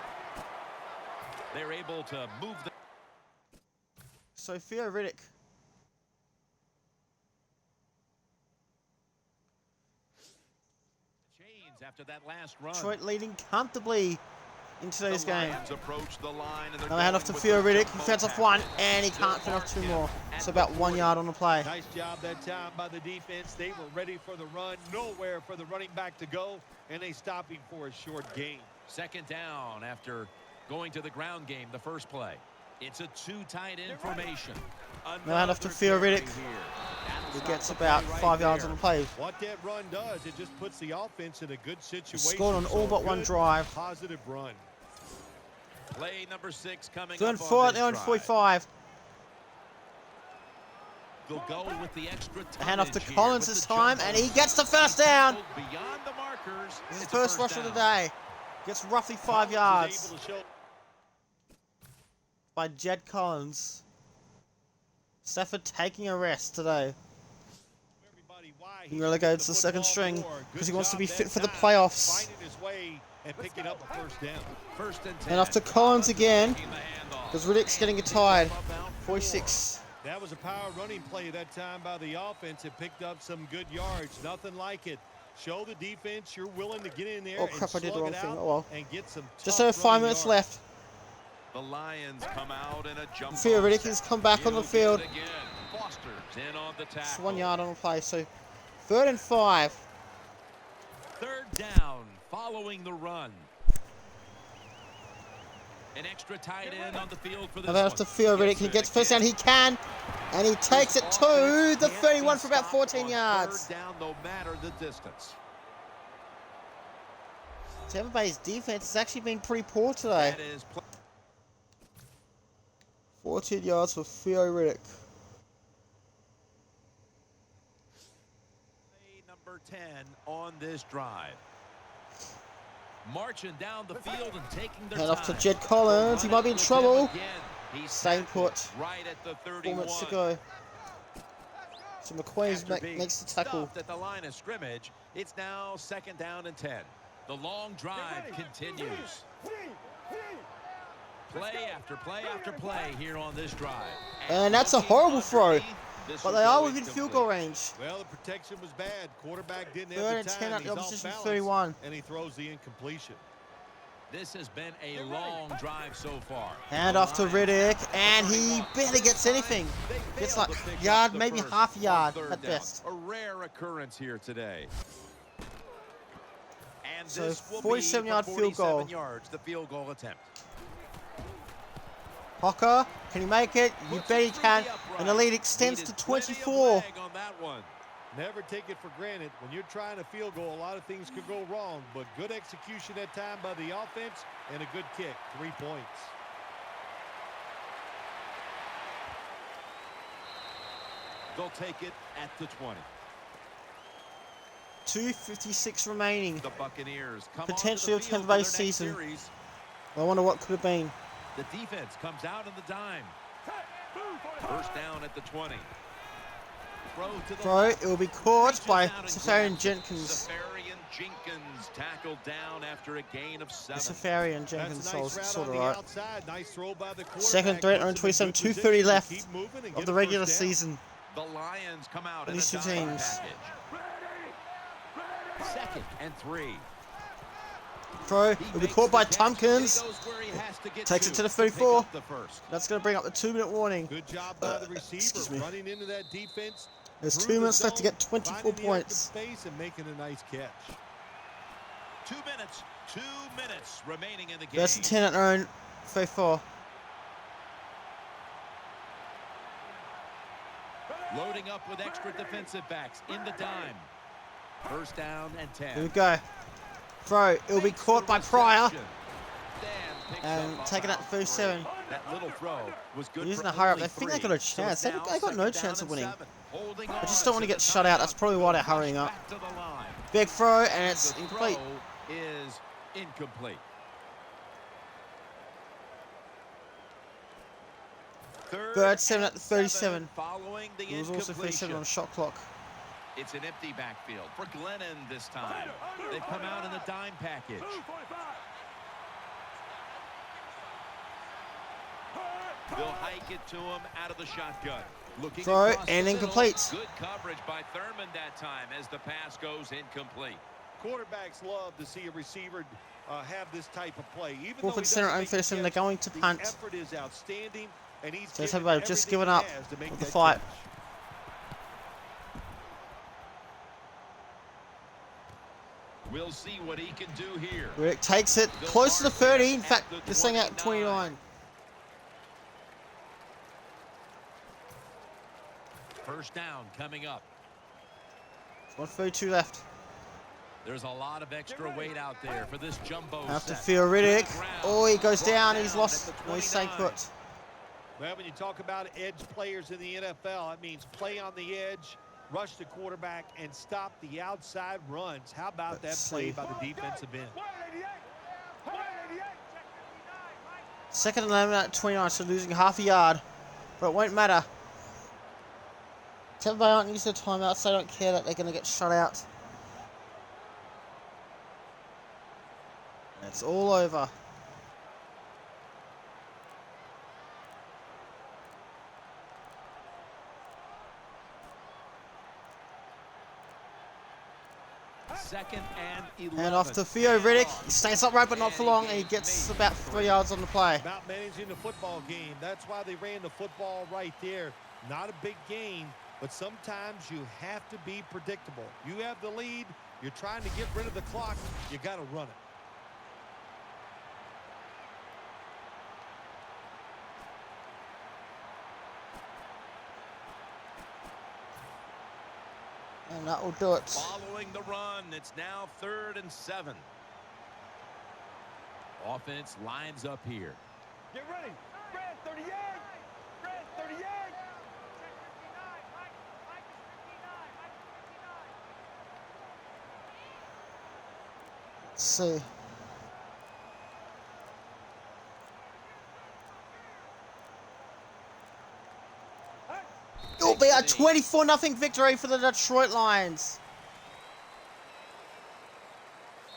S3: They're able to move the...
S1: So Theo Riddick.
S3: chains after that last run.
S1: Detroit leading comfortably in today's game.
S3: Approach the line and
S1: now hand off to Theo Riddick. He fends off one, and he can't fend off two more. So about 1 yard on the play.
S5: Nice job that time by the defense. They were ready for the run. Nowhere for the running back to go, and they stopped him for a short gain.
S3: Second down after going to the ground game the first play. It's a two tight end formation.
S1: Now hand off to Theo Riddick. He gets about 5 yards on the play.
S5: What that run does, it just puts the offense in a good situation.
S1: Scored on all but one drive.
S5: Positive run.
S3: Play number 6 coming
S1: Third
S3: up
S1: and 4
S3: on
S1: at
S3: this
S1: the own
S3: drive.
S1: 45.
S3: They'll go with the extra
S1: Hand off to
S3: tonnage
S1: Collins
S3: here
S1: this
S3: with the
S1: time,
S3: jumbo.
S1: and he gets the first down.
S3: Beyond the markers.
S1: This is
S3: It's
S1: his
S3: a
S1: first rush of the
S3: down.
S1: day. Gets roughly 5
S5: Collins
S1: yards
S5: is able to show
S1: by Jed Collins. Stafford taking a rest today.
S5: everybody why
S1: He
S5: he's
S1: relegated to the
S5: the
S1: second
S5: football
S1: string
S5: more.
S1: because
S5: Good
S1: he wants to
S5: job
S1: be
S5: that
S1: fit for the
S5: time,
S1: playoffs.
S5: finding his way and picking up a first down.
S3: First and 10.
S1: And off to Collins again,
S3: Taking the handoff.
S1: because Riddick's getting it tied. 46.
S5: That was a power running play that time by the offense. It picked up some good yards. Nothing like it. Show the defense you're willing to get in there
S1: Oh
S5: and
S1: crap, I did the
S5: slug
S1: wrong
S5: it
S1: thing.
S5: out
S1: Oh well.
S5: and get some
S1: Just
S5: tough
S1: over 5
S5: running
S1: minutes
S5: yards.
S1: left.
S3: The Lions come out in a jump.
S1: Theo Riddick has come back on the field.
S3: Foster's in on the tackle.
S1: Just 1 yard on the play, so 3rd and 5.
S3: Third down following the run. An extra tight end on the field for this
S1: Now they have to Theo Riddick. He gets first down. He can. And he takes it to the 31 for about 14 yards.
S3: Third down, no matter the distance.
S1: Tampa Bay's defense has actually been pretty poor today.
S3: That is
S1: 14 yards for Theo Riddick.
S3: play number 10 on this drive. Marching down the field and taking their
S1: Hand
S3: time.
S1: off to Jed Collins. He might be in
S3: Run it with
S1: trouble.
S3: him again. He's
S1: Staying
S3: tackled
S1: put.
S3: right at the
S1: 4
S3: 31.
S1: minutes to go. So McQueen
S3: After being
S1: makes the tackle.
S3: stuffed at the line of scrimmage, it's now 2nd down and 10. The long drive continues. Play after play after play here on this drive.
S1: And that's a horrible throw.
S3: underneath, this
S1: But
S3: will
S1: they are
S3: go
S1: within field goal range.
S5: Well, the protection was bad. Quarterback didn't
S1: 3rd
S5: have
S1: and
S5: the
S1: 10
S5: time.
S1: at the
S5: He's off
S1: opposition
S5: balance,
S1: 31.
S5: and he throws the incompletion.
S3: This has been a long drive so far.
S1: Hand off to Riddick, and he barely gets anything. Gets like a yard, maybe half a yard at best.
S3: A rare occurrence here today. And
S1: So
S3: this will
S1: 47-yard
S3: be
S1: field goal.
S3: 47 yards, the field goal attempt.
S1: Hocker, can he make it? You bet he can. And the lead extends to 24.
S3: On that one.
S5: Never take it for granted. When you're trying a field goal, a lot of things could go wrong, but good execution that time by the offense and a good kick. 3 points.
S3: They'll take it at the 20.
S1: 2:56 remaining.
S3: The Buccaneers come
S1: Potentially
S3: onto the
S1: a Tampa
S3: field
S1: Bay
S3: for their next
S1: season.
S3: series.
S1: I wonder what could have been.
S3: The defense comes out on the dime. First down at the 20. Throw to the
S1: Throw,
S3: left.
S1: it will be caught by
S3: Reaches out and
S1: Safarian
S3: grabs it.
S1: Jenkins.
S3: Safarian Jenkins tackled down after a gain of 7.
S1: Safarian
S5: That's
S1: Jenkins,
S5: a
S1: so I
S5: nice
S1: was
S5: route
S1: sort
S5: on
S1: of
S5: the
S1: right.
S5: outside. Nice throw by the quarterback.
S1: Second threat,
S5: Puts him in
S1: 27,
S5: good
S1: 2:30
S5: position to
S1: left
S5: keep moving and
S1: of
S5: get
S1: the
S5: a
S1: regular
S5: first down.
S1: season.
S3: The Lions come out
S1: For
S3: in a
S1: these two
S3: dime
S1: teams.
S3: package. 2nd and 3.
S1: Throw,
S3: He
S1: will be
S3: makes
S1: caught by
S3: the catch.
S1: Tompkins.
S3: He goes where he has to get
S1: Takes it to the
S3: pick
S1: 34.
S3: up the first.
S1: That's going to bring up the 2-minute warning.
S5: Good job by the
S1: excuse
S5: receiver
S1: me.
S5: running into that defense.
S1: There's
S5: through
S1: 2
S5: the
S1: minutes left to
S5: zone,
S1: get 24
S5: finding the open
S1: points.
S5: space and making a nice catch.
S3: 2 minutes. 2 minutes remaining in the game.
S1: That's a 10 at their own 34.
S3: Loading up with extra defensive backs in the dime. First down and 10.
S1: Here we go. Throw, it will be
S3: Makes
S1: caught
S3: the
S1: by Pryor
S3: reception. Dan picks
S1: and
S3: up
S1: taken
S3: about
S1: at 37.
S3: 3. That little throw was good.
S1: Using
S3: for
S1: a hurry up.
S3: only
S1: They think they
S3: 3.
S1: got a
S3: So
S1: chance.
S3: it's now
S1: They got no
S3: 2nd
S1: chance
S3: down
S1: of winning.
S3: and 7. Holding
S1: I just
S3: on
S1: don't want to
S3: the
S1: get shut out. That's
S3: timeout.
S1: probably why they're hurrying up.
S3: Back to the line.
S1: Big throw, and it's
S3: The
S1: incomplete.
S3: throw is incomplete.
S1: Third 7 at the
S3: 37
S1: 37.
S3: following the
S1: It was also 37 on
S3: incompletion.
S1: shot clock.
S3: It's an empty backfield for Glennon this time. They've come out in the dime package. They'll hike it to him out of the shotgun. Looking
S1: Throw
S3: across the
S1: and
S3: middle.
S1: incomplete.
S3: Good coverage by Thurman that time as the pass goes incomplete.
S5: Quarterbacks love to see a receiver have this type of play. Even
S1: Fourth
S5: though
S1: and
S5: he
S1: center,
S5: doesn't
S1: own
S5: make the
S1: first, and they're
S5: catch,
S1: going to
S5: the
S1: punt.
S5: effort is outstanding, and he's
S1: So let's
S5: given
S1: have just
S5: everything
S1: given
S5: he
S1: up
S5: has to make
S1: with the
S5: that
S1: fight.
S5: catch.
S3: We'll see what he can do here.
S1: Rick takes it close to the 30. In fact, they're saying out 29.
S3: First down coming up.
S1: 1:32 left.
S3: There's a lot of extra weight out there for this jumbo
S1: After
S3: set.
S1: Theo Riddick.
S3: To the ground.
S1: Oh, he goes
S3: Brought
S1: down. He's
S3: down
S1: lost.
S3: at the
S1: No, he's staying
S3: 29.
S1: put.
S5: Well, when you talk about edge players in the NFL, that means play on the edge, rush the quarterback, and stop the outside runs. How about
S1: Let's
S5: that play
S1: see.
S5: by the defensive end?
S1: Second and 11 at 29, so losing half a yard. But it won't matter. Tampa Bay aren't using their timeouts, so they don't care that they're going to get shut out. It's all over.
S3: Second and 11.
S1: And off to Theo Riddick. He stays upright, but not for long, and he gets about 3 yards on the play.
S5: About managing the football game. That's why they ran the football right there. Not a big gain, but sometimes you have to be predictable. You have the lead. You're trying to get rid of the clock. You got to run it.
S1: And that will do it.
S3: Following the run, it's now 3rd and 7. Offense lines up here.
S8: Get ready. Red 38. Red 38.
S1: Let's see. It'll be a 24-0 victory for the Detroit Lions.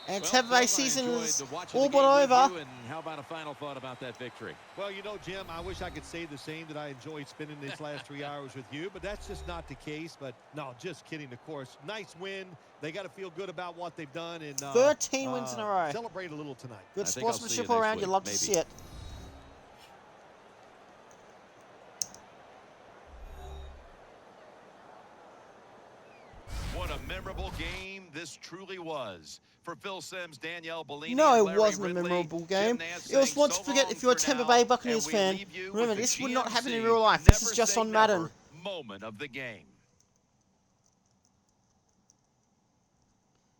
S1: And Tampa Bay season is all but over.
S4: And how about a final thought about that victory?
S5: Well, you know, Jim, I wish I could say the same, that I enjoyed spending these last 3 hours with you, but that's just not the case. But no, just kidding, of course. Nice win. They got to feel good about what they've done. And
S1: 13 wins in a row.
S5: Celebrate a little tonight.
S1: Good
S4: I think I'll see
S1: sportsmanship
S4: you
S1: all
S4: next
S1: around. You
S4: week,
S1: love to
S4: maybe.
S1: see it.
S3: What a memorable game this truly was. For Phil Simms, Danielle Bellini,
S1: No,
S3: and
S1: it
S3: Larry
S1: wasn't a
S3: Ridley,
S1: memorable
S3: Jim
S1: game.
S3: Nantz
S1: It was
S3: saying
S1: one to
S3: so
S1: forget
S3: long
S1: if you're a
S3: for
S1: Tampa
S3: now,
S1: Bay Buccaneers
S3: and we
S1: fan.
S3: leave you with
S1: Remember,
S3: the
S1: this would not happen in
S3: GMC
S1: real life. This is
S3: never
S1: just
S3: say
S1: on Madden.
S3: never moment of the game.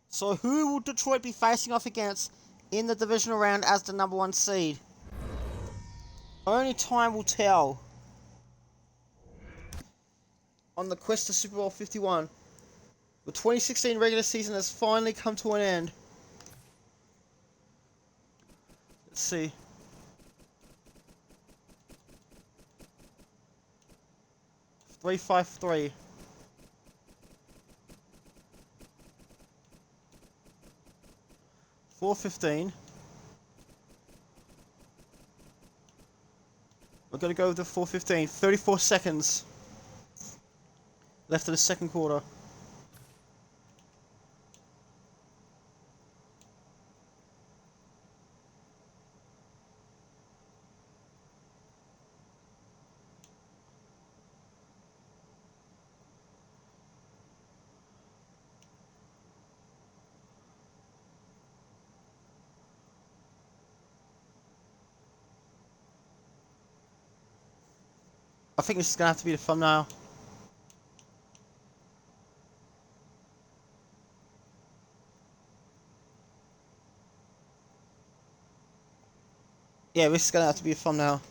S1: So who will Detroit be facing off against in the divisional round as the #1 seed? Only time will tell. On the quest to Super Bowl 51. The 2016 regular season has finally come to an end. Let's see. Three, 5-3. $4.15. We're going to go with the 4:15. 34 seconds left of the second quarter. I think this is going to have to be the thumbnail. Yeah, this is going to have to be a thumbnail.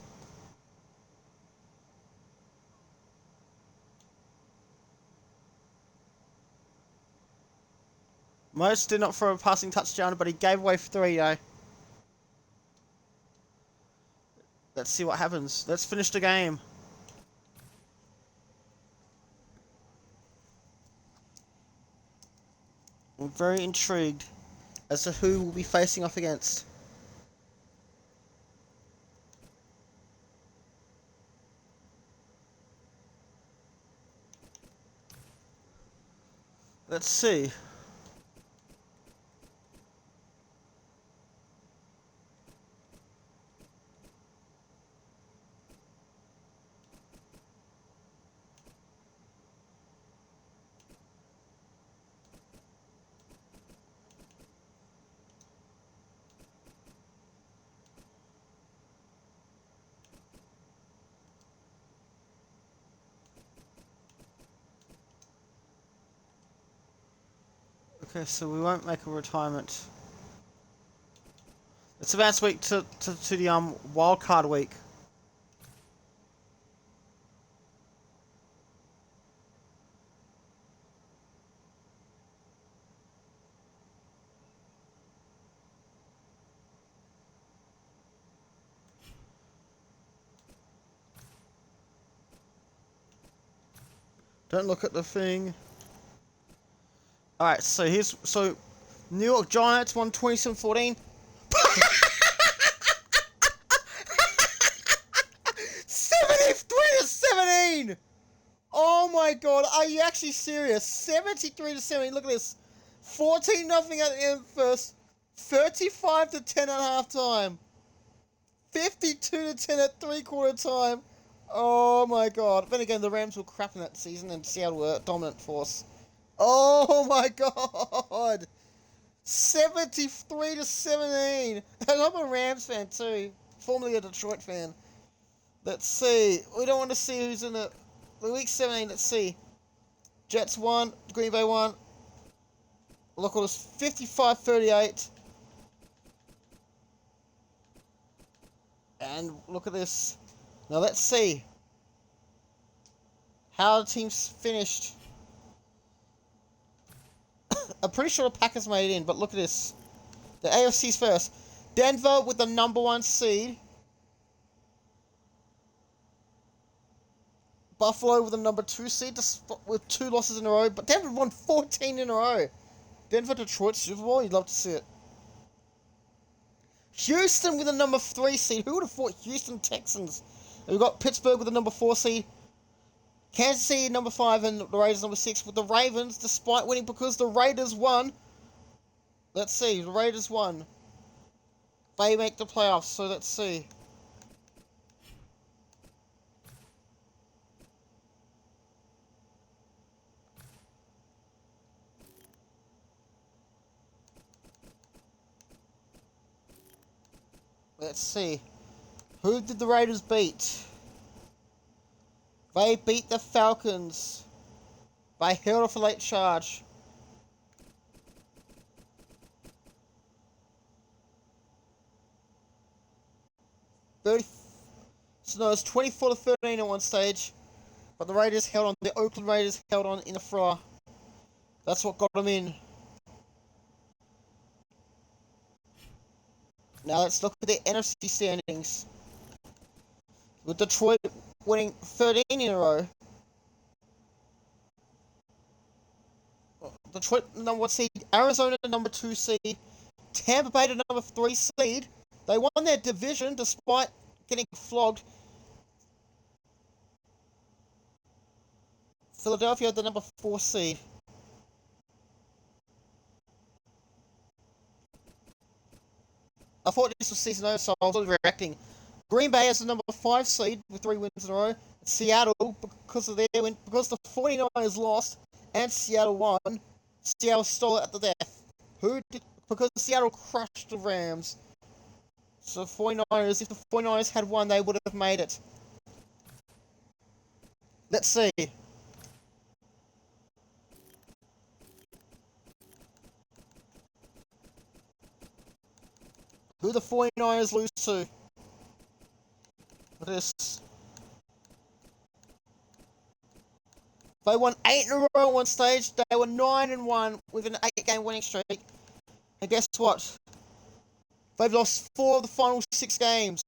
S1: Most did not throw a passing touchdown, but he gave away 3 though. Let's see what happens. Let's finish the game. I'm very intrigued as to who we'll be facing off against. Let's see. Okay, so we won't make a retirement. Let's advance week to the wild card week. Don't look at the thing. Alright, so New York Giants won 27-14. 73-17! Oh my god, are you actually serious? 73-17, look at this. 14-0 at the end of the first. 35-10 at halftime. 52-10 at three-quarter time. Oh my god. Then again, the Rams were crap in that season and Seattle were a dominant force. Oh my god. 73-17. And I'm a Rams fan too. Formerly a Detroit fan. Let's see. We don't want to see who's in the week 17. Let's see. Jets won. Green Bay won. Look at this. 55-38. And look at this. Now let's see how the teams finished. I'm pretty sure the Packers made it in, but look at this. The AFC's first. Denver with the number 1 seed. Buffalo with the number 2 seed with 2 losses in a row. But Denver won 14 in a row. Denver, Detroit, Super Bowl. You'd love to see it. Houston with the number 3 seed. Who would have thought Houston Texans? We've got Pittsburgh with the number 4 seed. Kansas City number 5 and the Raiders number 6 with the Ravens despite winning because the Raiders won. Let's see, the Raiders won. They make the playoffs, so let's see. Let's see. Who did the Raiders beat? They beat the Falcons. They held off a late charge. So no, it was 24-13 at one stage. But the Raiders held on. The Oakland Raiders held on in a thriller. That's what got them in. Now let's look at the NFC standings. With Detroit winning 13 in a row. Detroit number 1 seed, Arizona number 2 seed, Tampa Bay the number 3 seed. They won their division despite getting flogged. Philadelphia the number 4 seed. I thought this was season over, so I was reacting. Green Bay is the number 5 seed with 3 wins in a row. Seattle, because of their win, because the 49ers lost and Seattle won, Seattle stole it at the death. Because Seattle crushed the Rams. So 49ers, if the 49ers had won, they would have made it. Let's see. Who the 49ers lose to? This. They won 8 in a row at one stage. They were 9-1 with an 8-game winning streak. And guess what? They've lost 4 of the final 6 games.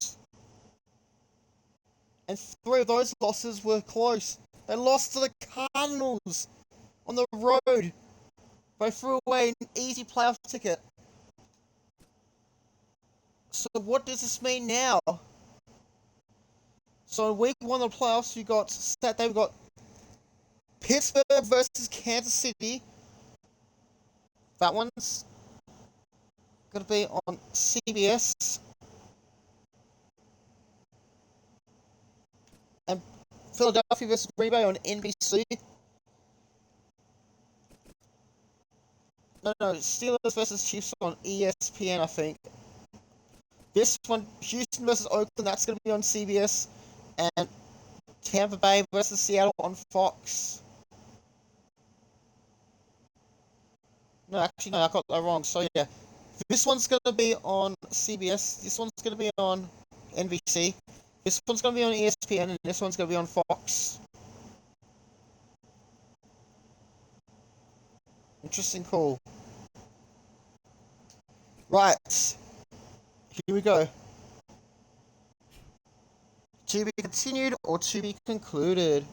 S1: And 3 of those losses were close. They lost to the Cardinals on the road. They threw away an easy playoff ticket. So what does this mean now? So in week 1 of the playoffs, we got Pittsburgh versus Kansas City. That one's gonna be on CBS. And Philadelphia versus Green Bay on NBC. No, Steelers versus Chiefs on ESPN, I think. This one, Houston versus Oakland, that's going to be on CBS. And Tampa Bay versus Seattle on Fox. No, actually, no, I got that wrong. So, yeah. This one's going to be on CBS. This one's going to be on NBC. This one's going to be on ESPN. And this one's going to be on Fox. Interesting call. Right. Here we go. To be continued or to be concluded?